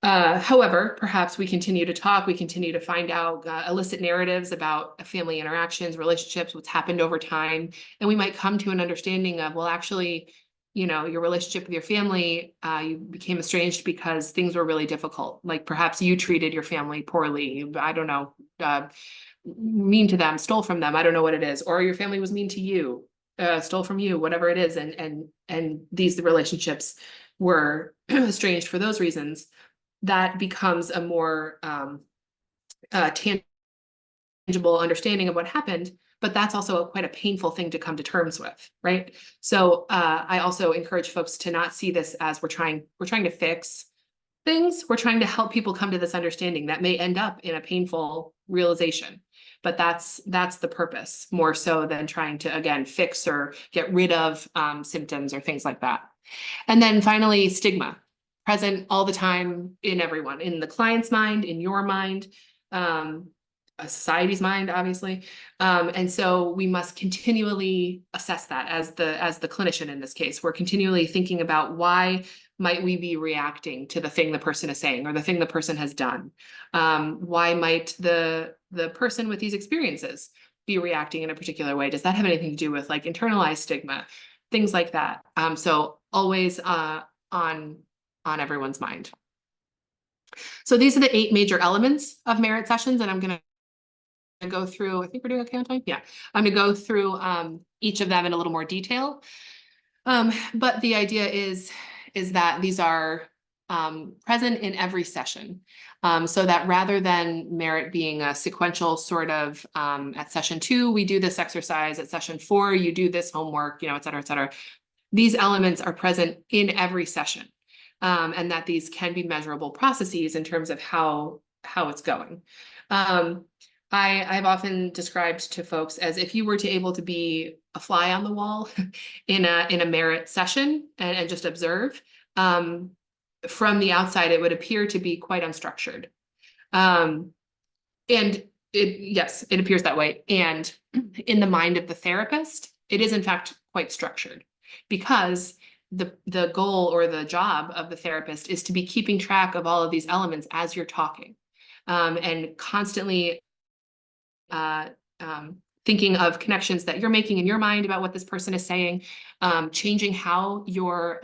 However, perhaps we continue to talk, we continue to find out, illicit narratives about family interactions, relationships, what's happened over time. And we might come to an understanding of, well, actually, your relationship with your family, you became estranged because things were really difficult. Like perhaps you treated your family poorly. I don't know, mean to them, stole from them. I don't know what it is. Or your family was mean to you, stole from you, whatever it is. And these relationships were estranged for those reasons. That becomes a more tangible understanding of what happened, but that's also quite a painful thing to come to terms with, right? So I also encourage folks to not see this as we're trying to fix things. We're trying to help people come to this understanding that may end up in a painful realization, but that's the purpose, more so than trying to, again, fix or get rid of symptoms or things like that. And then finally, stigma. Present all the time in everyone, in the client's mind, in your mind, a society's mind, obviously. And so we must continually assess that as the clinician in this case. We're continually thinking about why might we be reacting to the thing the person is saying or the thing the person has done? Why might the person with these experiences be reacting in a particular way? Does that have anything to do with like internalized stigma? Things like that. So always on everyone's mind. So these are the 8 major elements of Merritt sessions, and I'm going to go through, I think we're doing okay on time. Yeah, I'm going to go through each of them in a little more detail. But the idea is that these are present in every session. So that rather than Merritt being a sequential sort of, at session 2, we do this exercise, at session 4, you do this homework, et cetera, et cetera. These elements are present in every session. And that these can be measurable processes in terms of how it's going. I've often described to folks as if you were to able to be a fly on the wall in a Merritt session and just observe, from the outside, it would appear to be quite unstructured. And it appears that way. And in the mind of the therapist, it is in fact quite structured, because the goal or the job of the therapist is to be keeping track of all of these elements as you're talking, and constantly thinking of connections that you're making in your mind about what this person is saying, changing how you're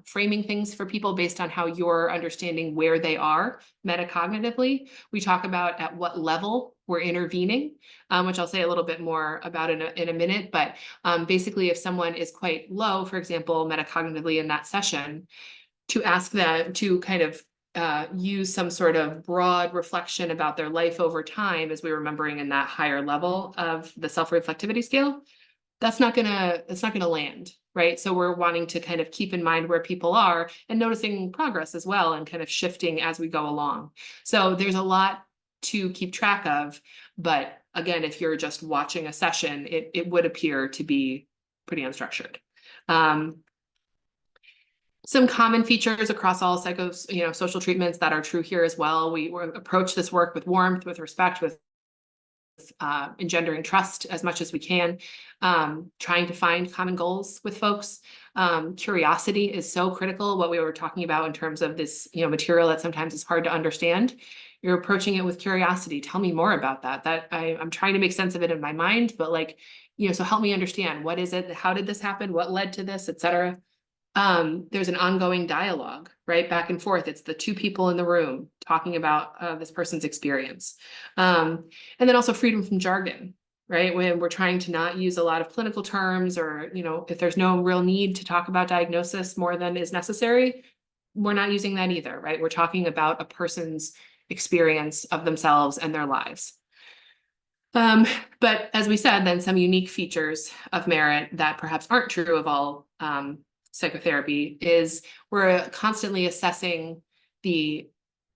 framing things for people based on how you're understanding where they are metacognitively. We talk about at what level we're intervening, which I'll say a little bit more about in a minute. But basically, if someone is quite low, for example, metacognitively in that session, to ask them to kind of use some sort of broad reflection about their life over time, as we were remembering in that higher level of the self-reflectivity scale, that's not gonna land, right? So we're wanting to kind of keep in mind where people are and noticing progress as well, and kind of shifting as we go along. So there's a lot to keep track of, but again, if you're just watching a session, it would appear to be pretty unstructured. Some common features across all social treatments that are true here as well. We approach this work with warmth, with respect, with engendering trust as much as we can, trying to find common goals with folks. Curiosity is so critical, what we were talking about in terms of this, material that sometimes is hard to understand. You're approaching it with curiosity. Tell me more about that. I'm trying to make sense of it in my mind, but so help me understand, what is it? How did this happen? What led to this, et cetera? There's an ongoing dialogue, right? Back and forth. It's the two people in the room talking about this person's experience. And then also freedom from jargon, right? When we're trying to not use a lot of clinical terms, or, if there's no real need to talk about diagnosis more than is necessary, we're not using that either, right? We're talking about a person's experience of themselves and their lives. But as we said, then some unique features of merit that perhaps aren't true of all psychotherapy is we're constantly assessing the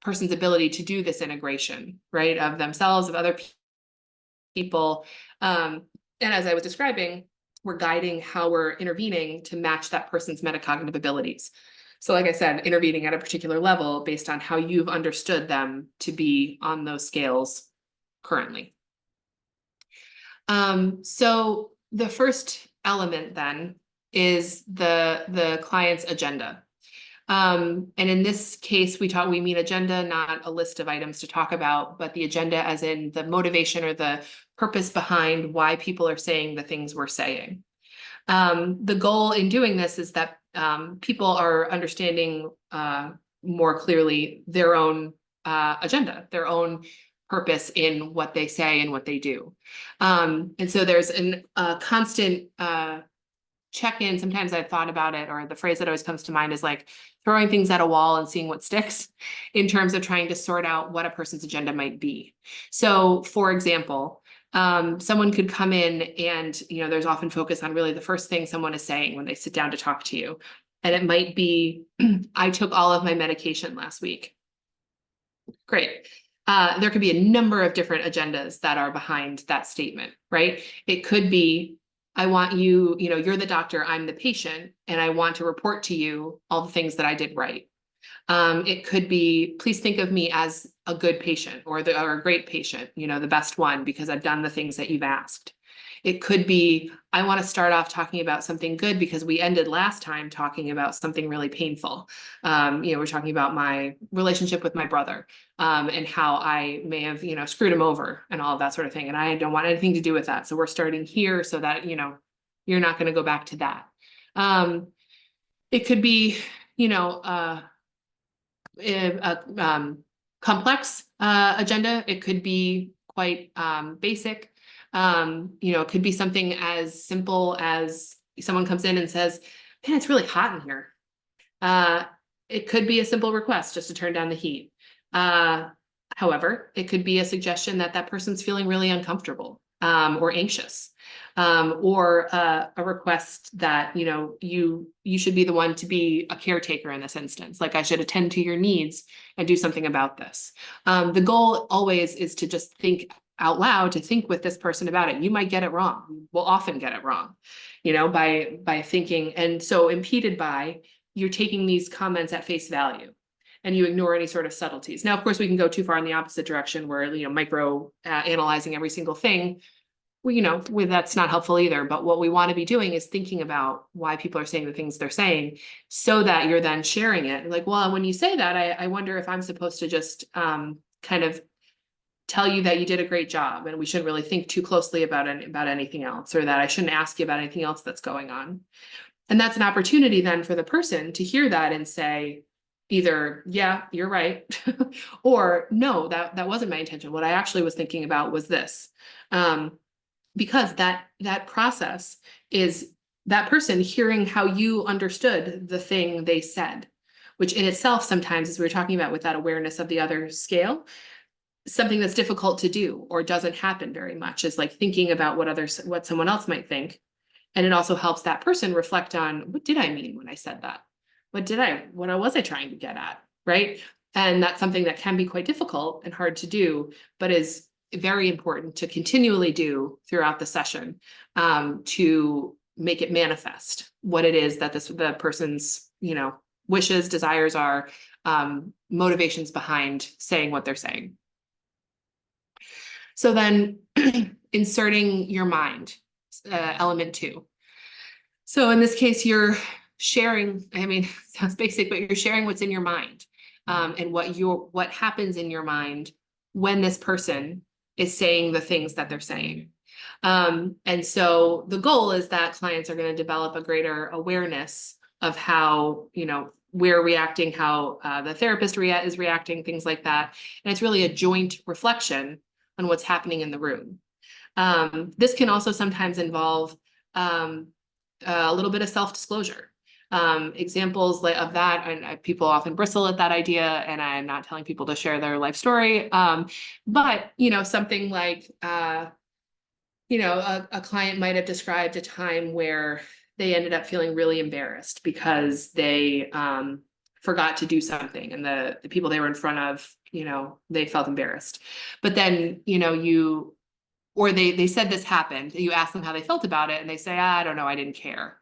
person's ability to do this integration, right, of themselves, of other people. And as I was describing, we're guiding how we're intervening to match that person's metacognitive abilities. So like I said, intervening at a particular level based on how you've understood them to be on those scales currently. So the first element then is the client's agenda. And in this case, we mean agenda, not a list of items to talk about, but the agenda as in the motivation or the purpose behind why people are saying the things we're saying. The goal in doing this is that people are understanding more clearly their own agenda, their own purpose in what they say and what they do. And so there's a constant check-in. Sometimes I've thought about it, or the phrase that always comes to mind is like throwing things at a wall and seeing what sticks, in terms of trying to sort out what a person's agenda might be. So for example, someone could come in and, there's often focus on really the first thing someone is saying when they sit down to talk to you. And it might be, I took all of my medication last week. Great. There could be a number of different agendas that are behind that statement, right? It could be, I want you, you're the doctor, I'm the patient, and I want to report to you all the things that I did right. It could be, please think of me as a good patient, or a great patient, the best one, because I've done the things that you've asked. It could be, I want to start off talking about something good because we ended last time talking about something really painful. We're talking about my relationship with my brother, and how I may have, screwed him over and all of that sort of thing. And I don't want anything to do with that. So we're starting here so that, you're not going to go back to that. It could be, a complex agenda. It could be quite basic. It could be something as simple as someone comes in and says, man, it's really hot in here. It could be a simple request just to turn down the heat. However, it could be a suggestion that person's feeling really uncomfortable, or anxious, or a request that, you should be the one to be a caretaker in this instance. Like, I should attend to your needs and do something about this. The goal always is to just think out loud, to think with this person about it. You might get it wrong. We'll often get it wrong, by thinking. And so impeded by, you're taking these comments at face value and you ignore any sort of subtleties. Now, of course, we can go too far in the opposite direction where, micro analyzing every single thing. That's not helpful either. But what we want to be doing is thinking about why people are saying the things they're saying, so that you're then sharing it. Like, well, when you say that, I wonder if I'm supposed to just kind of tell you that you did a great job and we shouldn't really think too closely about anything else, or that I shouldn't ask you about anything else that's going on. And that's an opportunity then for the person to hear that and say either, yeah, you're right, or no, that wasn't my intention. What I actually was thinking about was this. Because that process is that person hearing how you understood the thing they said, which in itself sometimes, as we were talking about with that awareness of the other scale, something that's difficult to do or doesn't happen very much is like thinking about what someone else might think. And it also helps that person reflect on, what did I mean when I said that? What was I trying to get at, right? And that's something that can be quite difficult and hard to do, but is very important to continually do throughout the session, to make it manifest what it is that the person's, wishes, desires are, motivations behind saying what they're saying. So then inserting your mind, element 2. So in this case, you're sharing, sounds basic, but you're sharing what's in your mind, and what happens in your mind when this person is saying the things that they're saying. And so the goal is that clients are going to develop a greater awareness of how, we're reacting, how the therapist is reacting, things like that. And it's really a joint reflection on what's happening in the room. This can also sometimes involve a little bit of self-disclosure. Examples of that, and people often bristle at that idea, and I'm not telling people to share their life story, but something like a client might have described a time where they ended up feeling really embarrassed because they forgot to do something, and the people they were in front of, they felt embarrassed. But then they said this happened, you ask them how they felt about it, and they say, I don't know, I didn't care.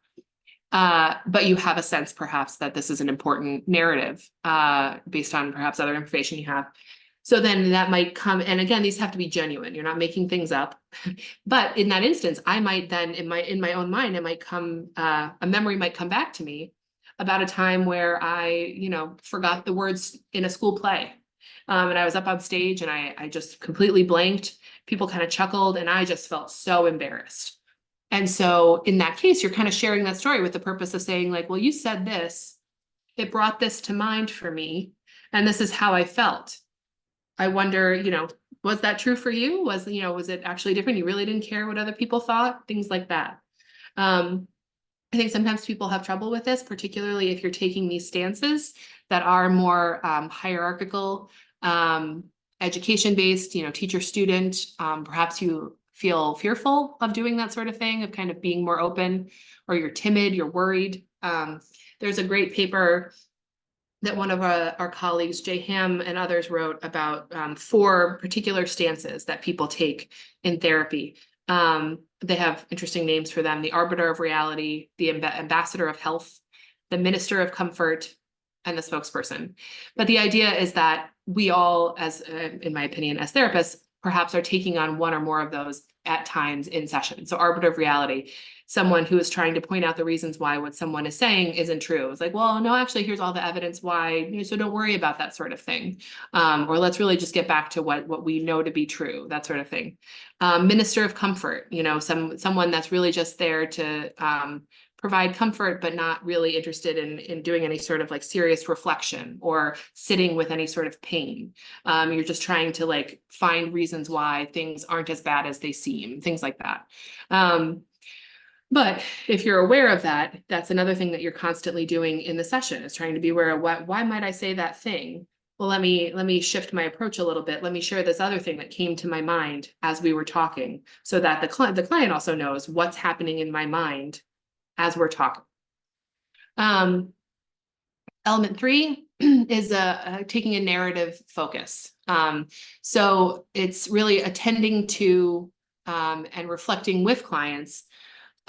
But you have a sense perhaps that this is an important narrative, based on perhaps other information you have. So then that might come, and again, these have to be genuine. You're not making things up. But in that instance, I might then, in my own mind, it might come, a memory might come back to me about a time where I, forgot the words in a school play. And I was up on stage and I just completely blanked. People kind of chuckled and I just felt so embarrassed. And so in that case, you're kind of sharing that story with the purpose of saying like, well, you said this, it brought this to mind for me, and this is how I felt. I wonder, was that true for you? Was it actually different? You really didn't care what other people thought? Things like that. I think sometimes people have trouble with this, particularly if you're taking these stances that are more hierarchical, education-based, teacher-student. Perhaps you feel fearful of doing that sort of thing, of kind of being more open, or you're timid, you're worried. There's a great paper that one of our colleagues, Jay Ham and others, wrote about 4 particular stances that people take in therapy. They have interesting names for them: the arbiter of reality, the ambassador of health, the minister of comfort, and the spokesperson. But the idea is that we all, as in my opinion, as therapists, perhaps are taking on one or more of those at times in session. So arbiter of reality, someone who is trying to point out the reasons why what someone is saying isn't true. It's like, well, no, actually, here's all the evidence why, so don't worry about that sort of thing. Or let's really just get back to what we know to be true, that sort of thing. Minister of comfort, someone that's really just there to provide comfort, but not really interested in doing any sort of like serious reflection or sitting with any sort of pain. You're just trying to like find reasons why things aren't as bad as they seem, things like that. But if you're aware of that, that's another thing that you're constantly doing in the session, is trying to be aware of why might I say that thing? Well, let me shift my approach a little bit. Let me share this other thing that came to my mind as we were talking, so that the client also knows what's happening in my mind as we're talking. Element 3 is taking a narrative focus. So it's really attending to and reflecting with clients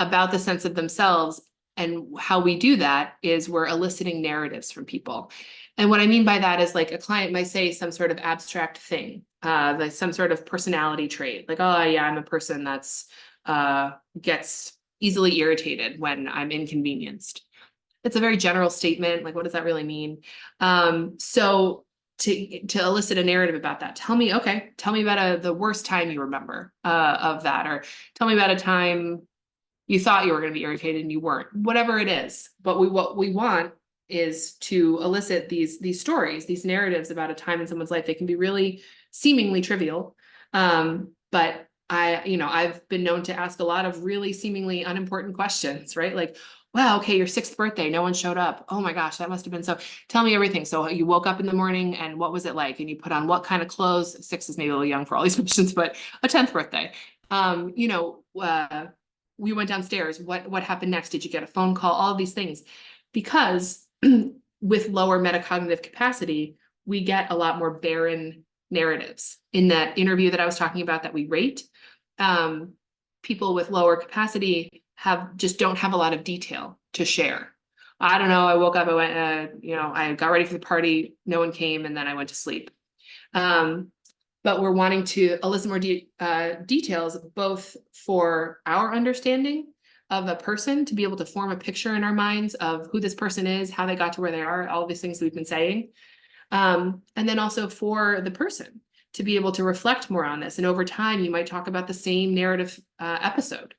about the sense of themselves. And how we do that is we're eliciting narratives from people. And what I mean by that is, like, a client might say some sort of abstract thing, like some sort of personality trait, like, oh yeah, I'm a person that's gets easily irritated when I'm inconvenienced. It's a very general statement. Like, what does that really mean? So to elicit a narrative about that, tell me about the worst time you remember of that, or tell me about a time you thought you were going to be irritated and you weren't, whatever it is. But what we want is to elicit these stories, these narratives about a time in someone's life. They can be really seemingly trivial, but I've been known to ask a lot of really seemingly unimportant questions, right? Like, wow, okay, your 6th birthday, no one showed up. Oh my gosh, that must have been so, tell me everything. So you woke up in the morning and what was it like? And you put on what kind of clothes? 6 is maybe a little young for all these questions, but a 10th birthday. We went downstairs. What happened next? Did you get a phone call? All of these things. Because with lower metacognitive capacity, we get a lot more barren narratives. In that interview that I was talking about that we rate, people with lower capacity don't have a lot of detail to share. I don't know, I woke up, I went, I got ready for the party, no one came, and then I went to sleep. But we're wanting to elicit more details, both for our understanding of a person, to be able to form a picture in our minds of who this person is, how they got to where they are, all these things that we've been saying. And then also for the person to be able to reflect more on this. And over time, you might talk about the same narrative episode,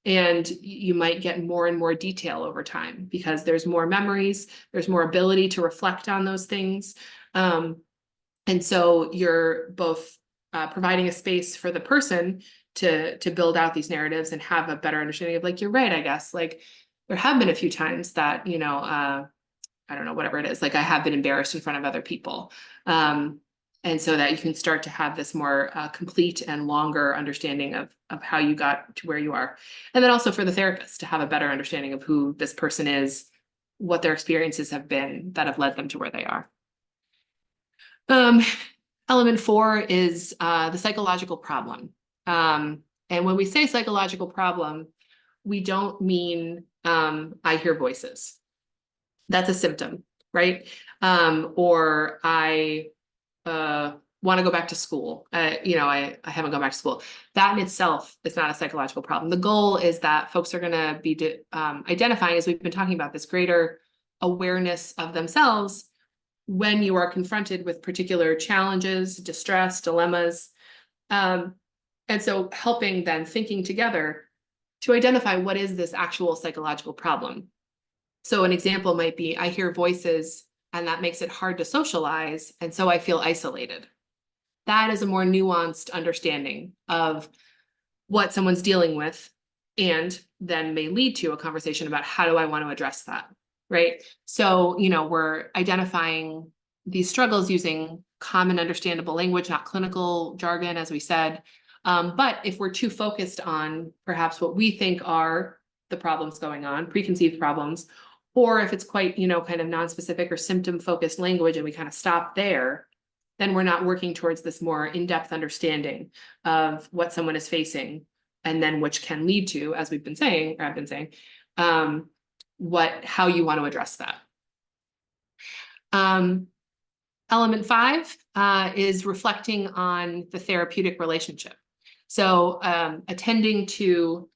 and you might get more and more detail over time because there's more memories, there's more ability to reflect on those things. And so you're both providing a space for the person to build out these narratives and have a better understanding of, like, you're right, I guess. Like, there have been a few times that, I don't know, whatever it is, like I have been embarrassed in front of other people. And so that you can start to have this more complete and longer understanding of how you got to where you are. And then also for the therapist to have a better understanding of who this person is, what their experiences have been that have led them to where they are. Element 4 is the psychological problem. And when we say psychological problem, we don't mean I hear voices. That's a symptom, right? Or I want to go back to school. I haven't gone back to school. That in itself is not a psychological problem. The goal is that folks are going to be identifying, as we've been talking about, this greater awareness of themselves when you are confronted with particular challenges, distress, dilemmas. And so helping then thinking together to identify what is this actual psychological problem. So an example might be, I hear voices and that makes it hard to socialize, and so I feel isolated. That is a more nuanced understanding of what someone's dealing with, and then may lead to a conversation about how do I want to address that, right? So, we're identifying these struggles using common understandable language, not clinical jargon, as we said. But if we're too focused on perhaps what we think are the problems going on, preconceived problems, or if it's quite, kind of non-specific or symptom-focused language and we kind of stop there, then we're not working towards this more in-depth understanding of what someone is facing, and then which can lead to, as we've been saying, or I've been saying, how you want to address that. Element 5 is reflecting on the therapeutic relationship. So attending to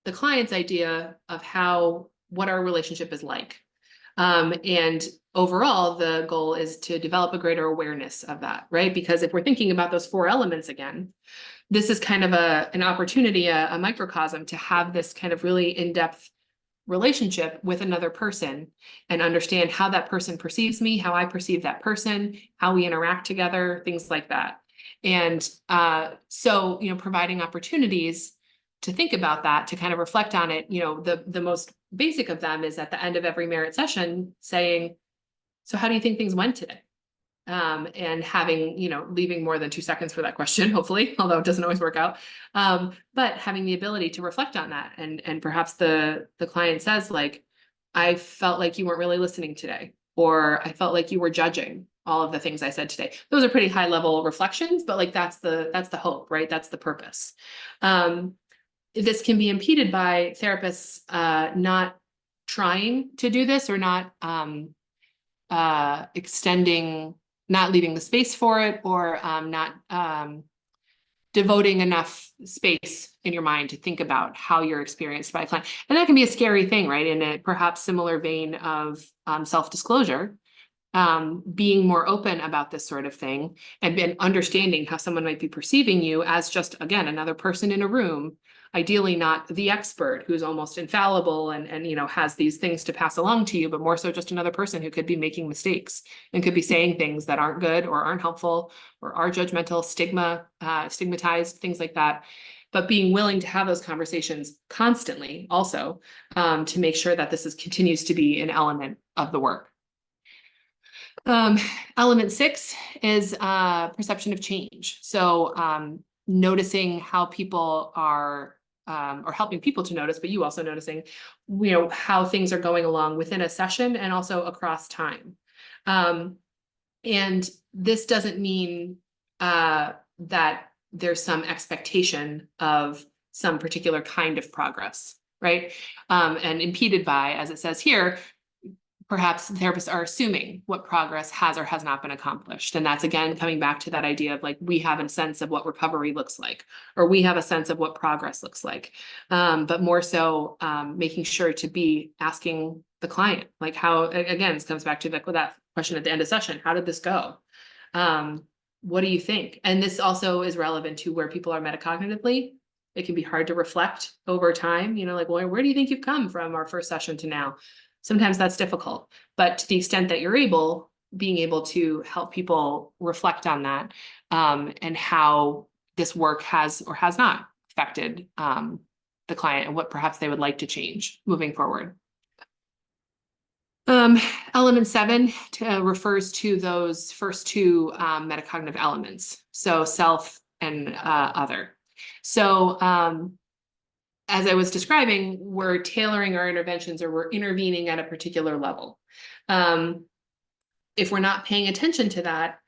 the client's idea of what our relationship is like. And overall, the goal is to develop a greater awareness of that, right? Because if we're thinking about those 4 elements again, this is kind of an opportunity, a microcosm to have this kind of really in-depth relationship with another person and understand how that person perceives me, how I perceive that person, how we interact together, things like that. And so, providing opportunities to think about that, to kind of reflect on it. The most basic of them is at the end of every merit session saying, so how do you think things went today? And having, leaving more than 2 seconds for that question, hopefully, although it doesn't always work out. But having the ability to reflect on that, and perhaps the client says, like, I felt like you weren't really listening today, or I felt like you were judging all of the things I said today. Those are pretty high level reflections, but like that's the hope, right? That's the purpose. This can be impeded by therapists not trying to do this, or not not leaving the space for it, or not devoting enough space in your mind to think about how you're experienced by a client. And that can be a scary thing, right? In a perhaps similar vein of self-disclosure. being more open about this sort of thing and understanding how someone might be perceiving you as just, again, another person in a room, ideally not the expert who's almost infallible and you know, has these things to pass along to you, but more so just another person who could be making mistakes and could be saying things that aren't good or aren't helpful or are judgmental, stigmatized, things like that. But being willing to have those conversations constantly also to make sure that this continues to be an element of the work. Element 6 is perception of change. So noticing how people are, or helping people to notice, but you also noticing, you know, how things are going along within a session and also across time. And this doesn't mean that there's some expectation of some particular kind of progress, right? And impeded by, as it says here, perhaps therapists are assuming what progress has or has not been accomplished. And that's, again, coming back to that idea of like, we have a sense of what recovery looks like, or we have a sense of what progress looks like. But more so making sure to be asking the client, like how, again, this comes back to that question at the end of session, how did this go? What do you think? And this also is relevant to where people are metacognitively. It can be hard to reflect over time, you know, like, well, where do you think you've come from our first session to now? Sometimes that's difficult, but to the extent that you're able, being able to help people reflect on that and how this work has or has not affected the client and what perhaps they would like to change moving forward. Element 7 refers to those first two metacognitive elements, so self and other. So as I was describing, we're tailoring our interventions or we're intervening at a particular level. If we're not paying attention to that,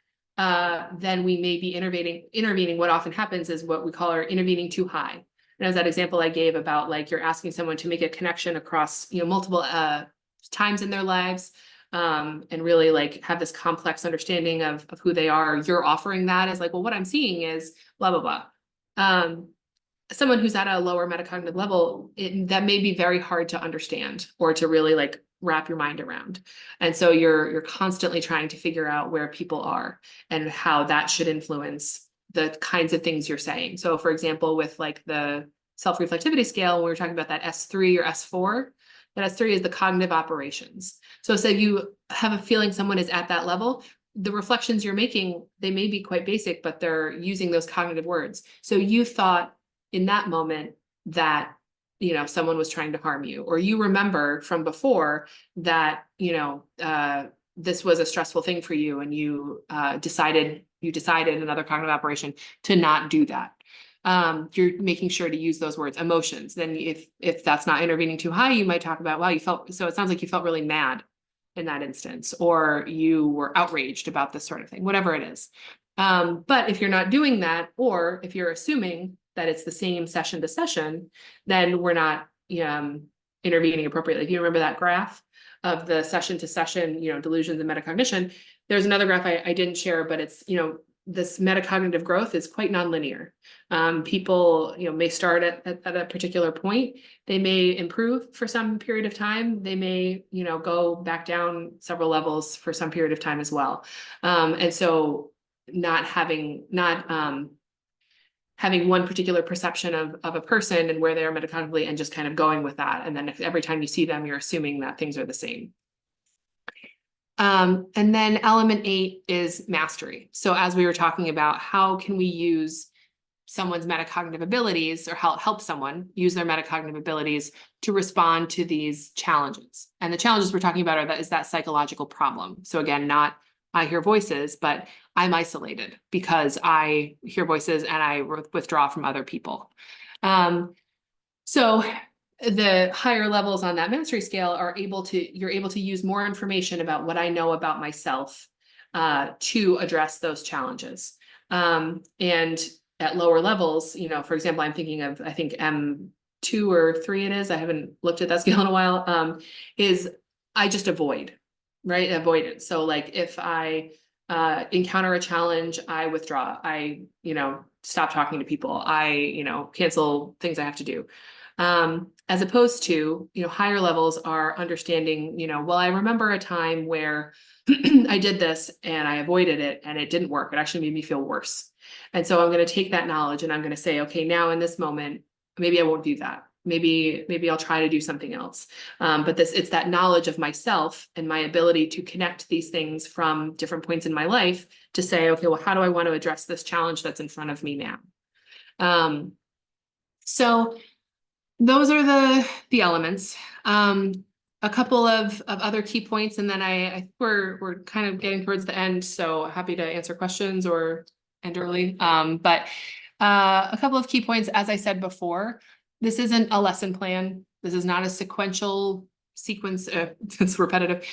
then we may be intervening. What often happens is what we call our intervening too high. And as that example I gave about, like, you're asking someone to make a connection across, you know, multiple times in their lives, and really like have this complex understanding of who they are. You're offering that as like, well, what I'm seeing is blah, blah, blah. Someone who's at a lower metacognitive level, that may be very hard to understand or to really like wrap your mind around. And so you're constantly trying to figure out where people are and how that should influence the kinds of things you're saying. So for example, with like the self-reflectivity scale, when we were talking about that S3 or S4, that S3 is the cognitive operations. So you have a feeling someone is at that level, the reflections you're making, they may be quite basic, but they're using those cognitive words. So you thought in that moment that, you know, someone was trying to harm you, or you remember from before that, you know, this was a stressful thing for you and you decided another cognitive operation to not do that. You're making sure to use those words, emotions. Then if that's not intervening too high, you might talk about, wow, so it sounds like you felt really mad in that instance, or you were outraged about this sort of thing, whatever it is. But if you're not doing that, or if you're assuming that it's the same session to session, then we're not intervening appropriately. If you remember that graph of the session to session, you know, delusions and metacognition, there's another graph I didn't share, but it's, you know, this metacognitive growth is quite nonlinear. People, you know, may start at a particular point. They may improve for some period of time. They may, you know, go back down several levels for some period of time as well. And so not having one particular perception of a person and where they are metacognitively and just kind of going with that. And then if every time you see them, you're assuming that things are the same. And then element 8 is mastery. So as we were talking about, how can we use someone's metacognitive abilities or help someone use their metacognitive abilities to respond to these challenges? And the challenges we're talking about is that psychological problem. So again, not I hear voices, but I'm isolated because I hear voices and I withdraw from other people. So the higher levels on that mastery scale you're able to use more information about what I know about myself to address those challenges. And at lower levels, you know, for example, I'm thinking of, I think M2 or 3 it is, I haven't looked at that scale in a while, is I just avoid, right? Avoidance. So like if I encounter a challenge, I withdraw, I, you know, stop talking to people, I, you know, cancel things I have to do. As opposed to, higher levels are understanding, well, I remember a time where I did this and I avoided it and it didn't work. It actually made me feel worse. And so I'm going to take that knowledge and I'm going to say, okay, now in this moment, maybe I won't do that. Maybe I'll try to do something else. But it's that knowledge of myself and my ability to connect these things from different points in my life to say, okay, well, how do I want to address this challenge that's in front of me now? So those are the elements. A couple of other key points, and then we're kind of getting towards the end, so happy to answer questions or end early. But a couple of key points, as I said before, this isn't a lesson plan. This is not a sequential sequence, it's repetitive,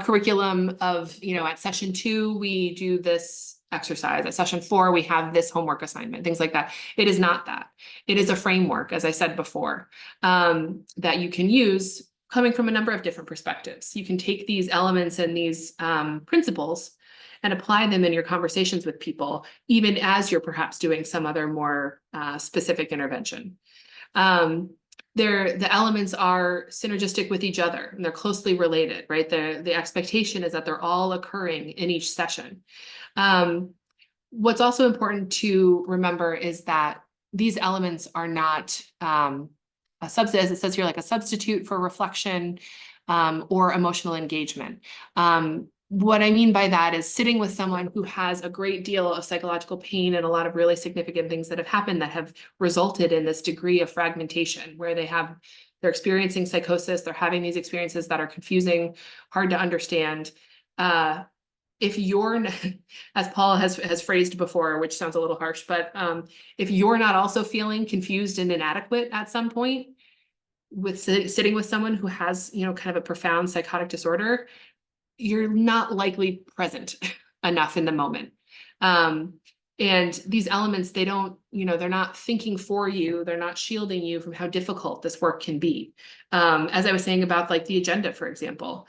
curriculum of, at session 2, we do this exercise. At session 4, we have this homework assignment, things like that. It is not that. It is a framework, as I said before, that you can use coming from a number of different perspectives. You can take these elements and these principles and apply them in your conversations with people, even as you're perhaps doing some other more specific intervention. The elements are synergistic with each other and they're closely related, right? The expectation is that they're all occurring in each session. What's also important to remember is that these elements are not a substitute, as it says here, like a substitute for reflection or emotional engagement. What I mean by that is sitting with someone who has a great deal of psychological pain and a lot of really significant things that have happened that have resulted in this degree of fragmentation where they're experiencing psychosis, they're having these experiences that are confusing, hard to understand. If you're, as Paul has phrased before, which sounds a little harsh, but if you're not also feeling confused and inadequate at some point with sitting with someone who has, kind of a profound psychotic disorder, you're not likely present enough in the moment. And these elements, they don't, they're not thinking for you. They're not shielding you from how difficult this work can be. As I was saying about like the agenda, for example,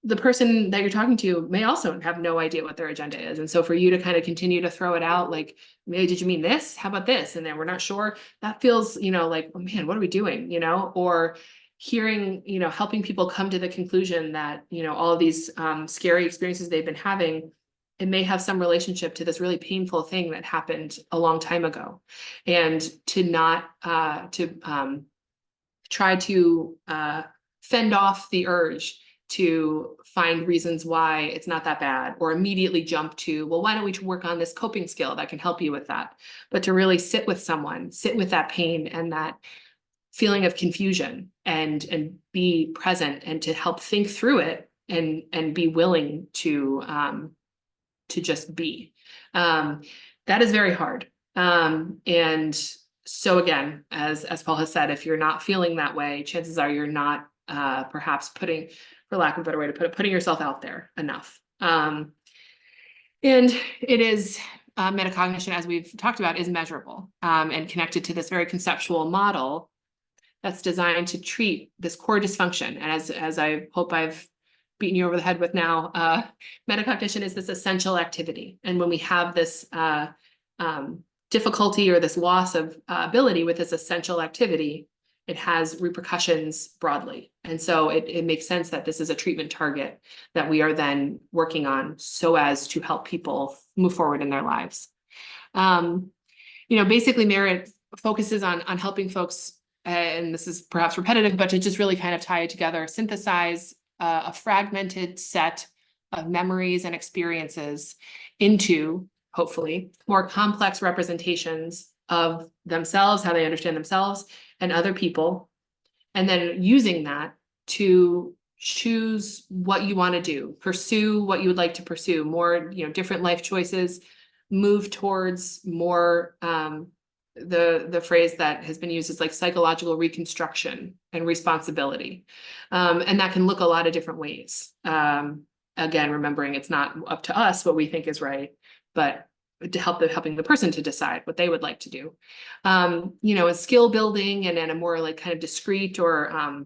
the person that you're talking to may also have no idea what their agenda is. And so for you to kind of continue to throw it out, like, maybe, did you mean this? How about this? And then we're not sure. That feels, like, oh man, what are we doing? Or hearing, helping people come to the conclusion that, all of these scary experiences they've been having, it may have some relationship to this really painful thing that happened a long time ago. And to not, try to fend off the urge to find reasons why it's not that bad, or immediately jump to, well, why don't we work on this coping skill that can help you with that? But to really sit with someone, sit with that pain and that feeling of confusion and be present and to help think through it and be willing to just be. That is very hard. And so again, as Paul has said, if you're not feeling that way, chances are you're not perhaps putting, for lack of a better way to put it, putting yourself out there enough. And it is metacognition, as we've talked about, is measurable and connected to this very conceptual model that's designed to treat this core dysfunction. And as I hope I've beaten you over the head with now, metacognition is this essential activity. And when we have this difficulty or this loss of ability with this essential activity, it has repercussions broadly. And so it makes sense that this is a treatment target that we are then working on so as to help people move forward in their lives. Basically Merit focuses on helping folks, and this is perhaps repetitive, but to just really kind of tie it together, synthesize a fragmented set of memories and experiences into, hopefully, more complex representations of themselves, how they understand themselves and other people, and then using that to choose what you want to do, pursue what you would like to pursue, more, different life choices, move towards more, the phrase that has been used is like psychological reconstruction and responsibility. And that can look a lot of different ways. Again, remembering it's not up to us what we think is right, but to helping the person to decide what they would like to do. A skill building and a more like kind of discrete or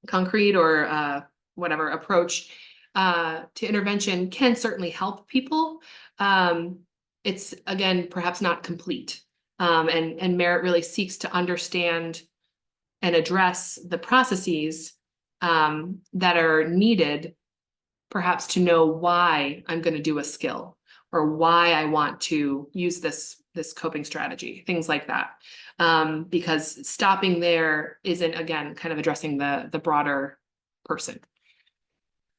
concrete or whatever approach to intervention can certainly help people. It's, again, perhaps not complete. And Merit really seeks to understand and address the processes that are needed, perhaps to know why I'm going to do a skill or why I want to use this coping strategy, things like that. Because stopping there isn't, again, kind of addressing the broader person.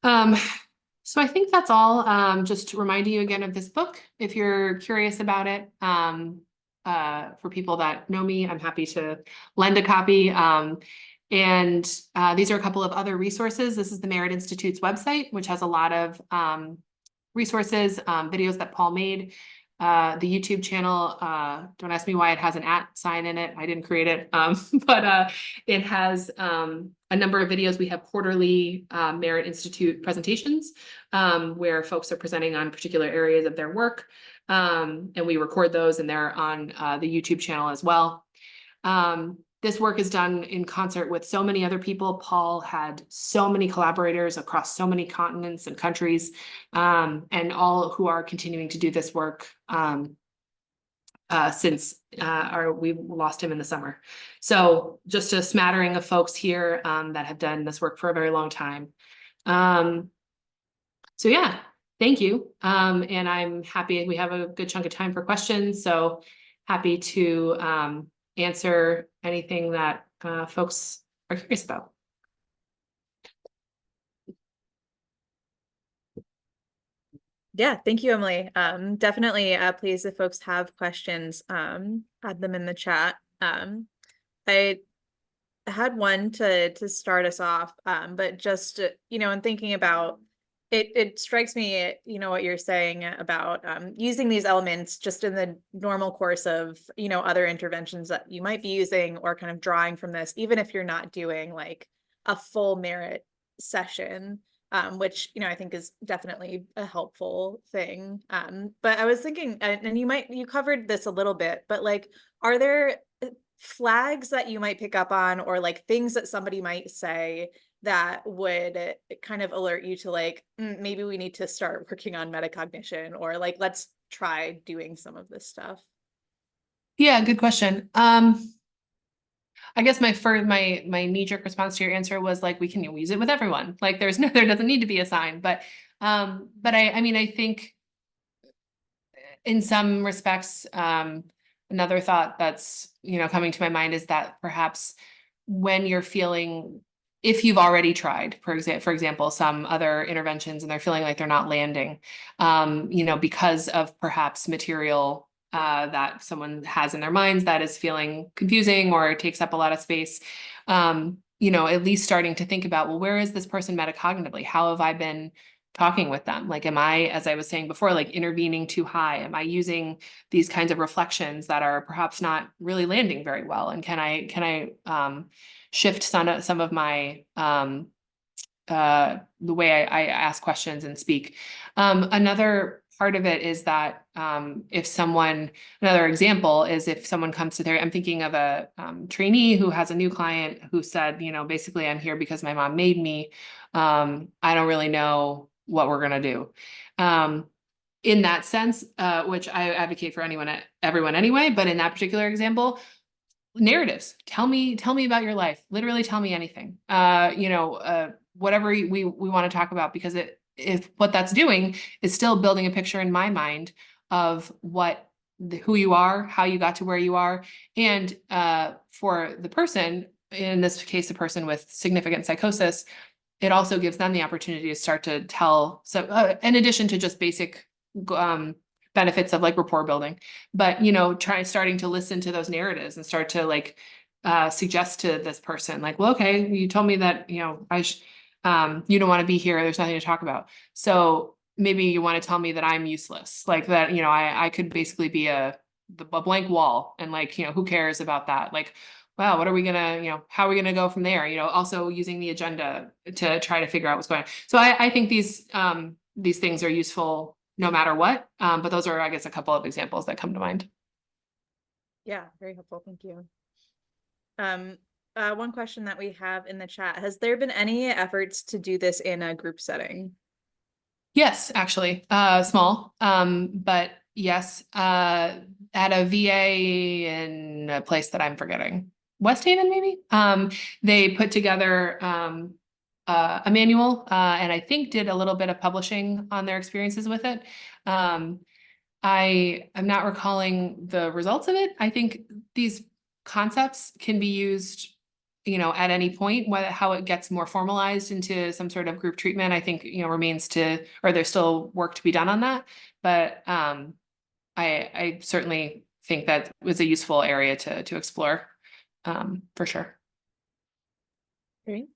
So I think that's all. Just to remind you again of this book, if you're curious about it. For people that know me, I'm happy to lend a copy. And these are a couple of other resources. This is the Merit Institute's website, which has a lot of resources, videos that Paul made. The YouTube channel, don't ask me why it has an @ sign in it. I didn't create it. But it has a number of videos. We have quarterly Merit Institute presentations where folks are presenting on particular areas of their work. And we record those, and they're on the YouTube channel as well. This work is done in concert with so many other people. Paul had so many collaborators across so many continents and countries, and all who are continuing to do this work since we lost him in the summer. So just a smattering of folks here that have done this work for a very long time. So yeah, thank you. And I'm happy we have a good chunk of time for questions. So happy to answer anything that folks are curious about. Yeah, thank you, Emily. Definitely, please, if folks have questions, add them in the chat. I had one to start us off, but just, in thinking about it strikes me, what you're saying about using these elements just in the normal course of, other interventions that you might be using, or kind of drawing from this, even if you're not doing like a full merit session, which, I think is definitely a helpful thing. But I was thinking, and you covered this a little bit, but like, are there flags that you might pick up on, or like things that somebody might say that would kind of alert you to like, maybe we need to start working on metacognition, or like, let's try doing some of this stuff? Yeah, good question. I guess my knee-jerk response to your answer was like, we can use it with everyone. Like there doesn't need to be a sign, but I mean, I think in some respects, another thought that's, coming to my mind is that perhaps when you're feeling, if you've already tried, for example, some other interventions and they're feeling like they're not landing, because of perhaps material that someone has in their minds that is feeling confusing or takes up a lot of space, at least starting to think about, well, where is this person metacognitively? How have I been talking with them? Like, am I, as I was saying before, like intervening too high? Am I using these kinds of reflections that are perhaps not really landing very well? And can I shift some of my the way I ask questions and speak? Another part of it is that another example is if someone comes to I'm thinking of a trainee who has a new client who said, basically, I'm here because my mom made me. I don't really know what we're going to do. In that sense, which I advocate for everyone anyway, but in that particular example, narratives. Tell me about your life. Literally tell me anything. Whatever we want to talk about, because if what that's doing is still building a picture in my mind of who you are, how you got to where you are. And for the person, in this case, a person with significant psychosis, it also gives them the opportunity to start to tell. So in addition to just basic benefits of like rapport building, but starting to listen to those narratives and start to like suggest to this person, like, well, okay, you told me that you don't want to be here, there's nothing to talk about, so maybe you want to tell me that I'm useless, like that I could basically be a blank wall, and like who cares about that? Like, wow, what are we gonna how are we gonna go from there? Also using the agenda to try to figure out what's going on. So I think these things are useful no matter what. But those are, I guess, a couple of examples that come to mind. Yeah, very helpful. Thank you. One question that we have in the chat: has there been any efforts to do this in a group setting? Yes, actually, small, but yes, at a VA in a place that I'm forgetting. West Haven, maybe. They put together a manual, and I think did a little bit of publishing on their experiences with it. I am not recalling the results of it. I think these concepts can be used, at any point. How it gets more formalized into some sort of group treatment, I think, remains or there's still work to be done on that. But I certainly think that was a useful area to explore, for sure. Great.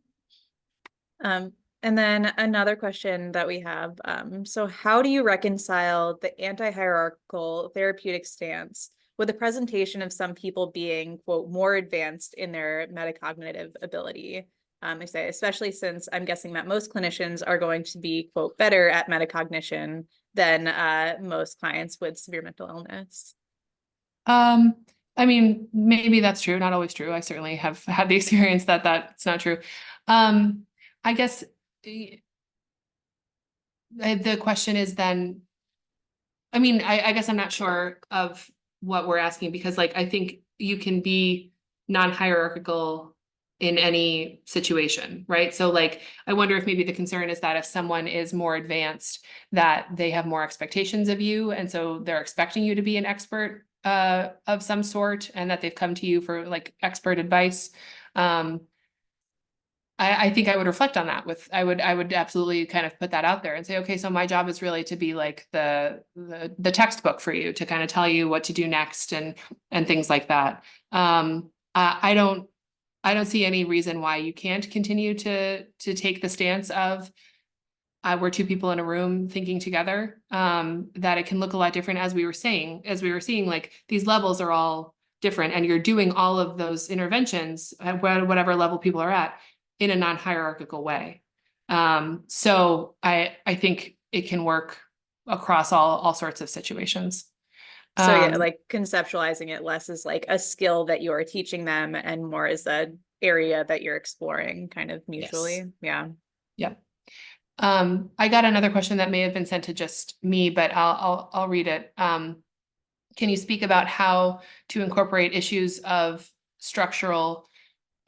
And then another question that we have, so how do you reconcile the anti-hierarchical therapeutic stance with the presentation of some people being, quote, more advanced in their metacognitive ability? I say, especially since I'm guessing that most clinicians are going to be, quote, better at metacognition than most clients with severe mental illness. I mean, maybe that's true, not always true. I certainly have had the experience that that's not true. I guess the question is then, I mean, I guess I'm not sure of what we're asking, because I think you can be non-hierarchical in any situation, right? So I wonder if maybe the concern is that if someone is more advanced, that they have more expectations of you. And so they're expecting you to be an expert of some sort, and that they've come to you for expert advice. I think I would reflect on that I would absolutely kind of put that out there and say, okay, so my job is really to be the textbook for you, to kind of tell you what to do next and things like that. I don't see any reason why you can't continue to take the stance of we're two people in a room thinking together, that it can look a lot different, as we were seeing, these levels are all different, and you're doing all of those interventions at whatever level people are at in a non-hierarchical way. So I think it can work across all sorts of situations. So yeah, conceptualizing it less as a skill that you are teaching them, and more as an area that you're exploring kind of mutually. Yes. Yeah. Yep. I got another question that may have been sent to just me, but I'll read it. Can you speak about how to incorporate issues of structural,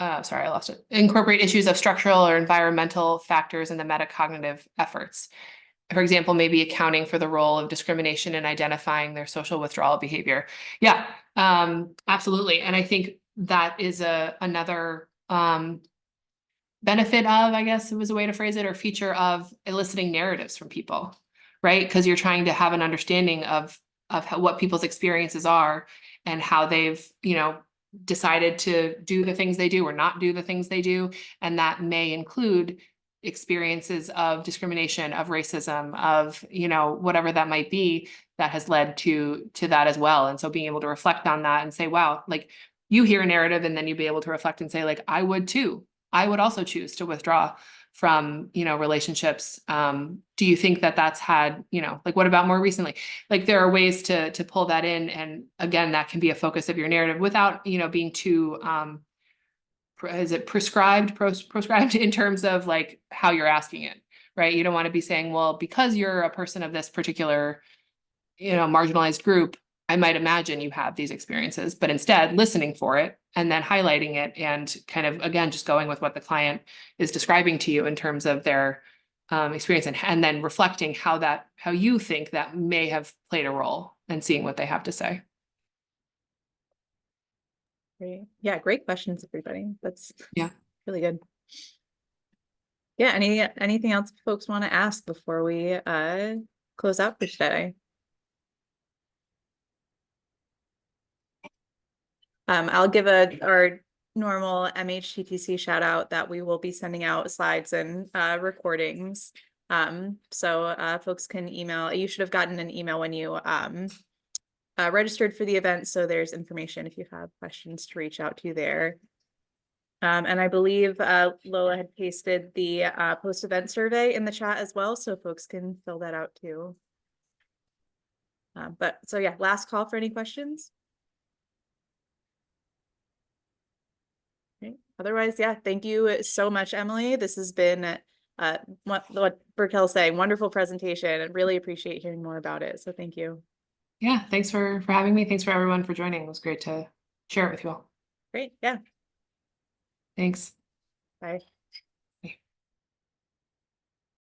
sorry, I lost it. Incorporate issues of structural or environmental factors in the metacognitive efforts? For example, maybe accounting for the role of discrimination in identifying their social withdrawal behavior. Yeah, absolutely. And I think that is another benefit of, I guess it was a way to phrase it, or feature of eliciting narratives from people, right? Because you're trying to have an understanding of what people's experiences are, and how they've, decided to do the things they do or not do the things they do. And that may include experiences of discrimination, of racism, of, whatever that might be, that has led to that as well. And so being able to reflect on that and say, wow, you hear a narrative, and then you'd be able to reflect and say, I would too. I would also choose to withdraw from, relationships. Do you think that that's had, what about more recently? There are ways to pull that in. And again, that can be a focus of your narrative without, being too, is it prescribed in terms of how you're asking it, right? You don't want to be saying, well, because you're a person of this particular, marginalized group, I might imagine you have these experiences, but instead listening for it and then highlighting it, and kind of, again, just going with what the client is describing to you in terms of their experience, and then reflecting how you think that may have played a role, and seeing what they have to say. Great. Yeah, great questions, everybody. That's yeah, really good. Yeah, anything else folks want to ask before we close out for today? I'll give our normal MHTTC shout out that we will be sending out slides and recordings. So folks can email. You should have gotten an email when you registered for the event. So there's information if you have questions to reach out to there. And I believe Lola had pasted the post-event survey in the chat as well, so folks can fill that out too. But so yeah, last call for any questions. Okay. Otherwise, yeah, thank you so much, Emily. This has been what Burkell's saying, wonderful presentation. I really appreciate hearing more about it. So thank you. Yeah, thanks for having me. Thanks for everyone for joining. It was great to share it with you all. Great. Yeah. Thanks. Bye.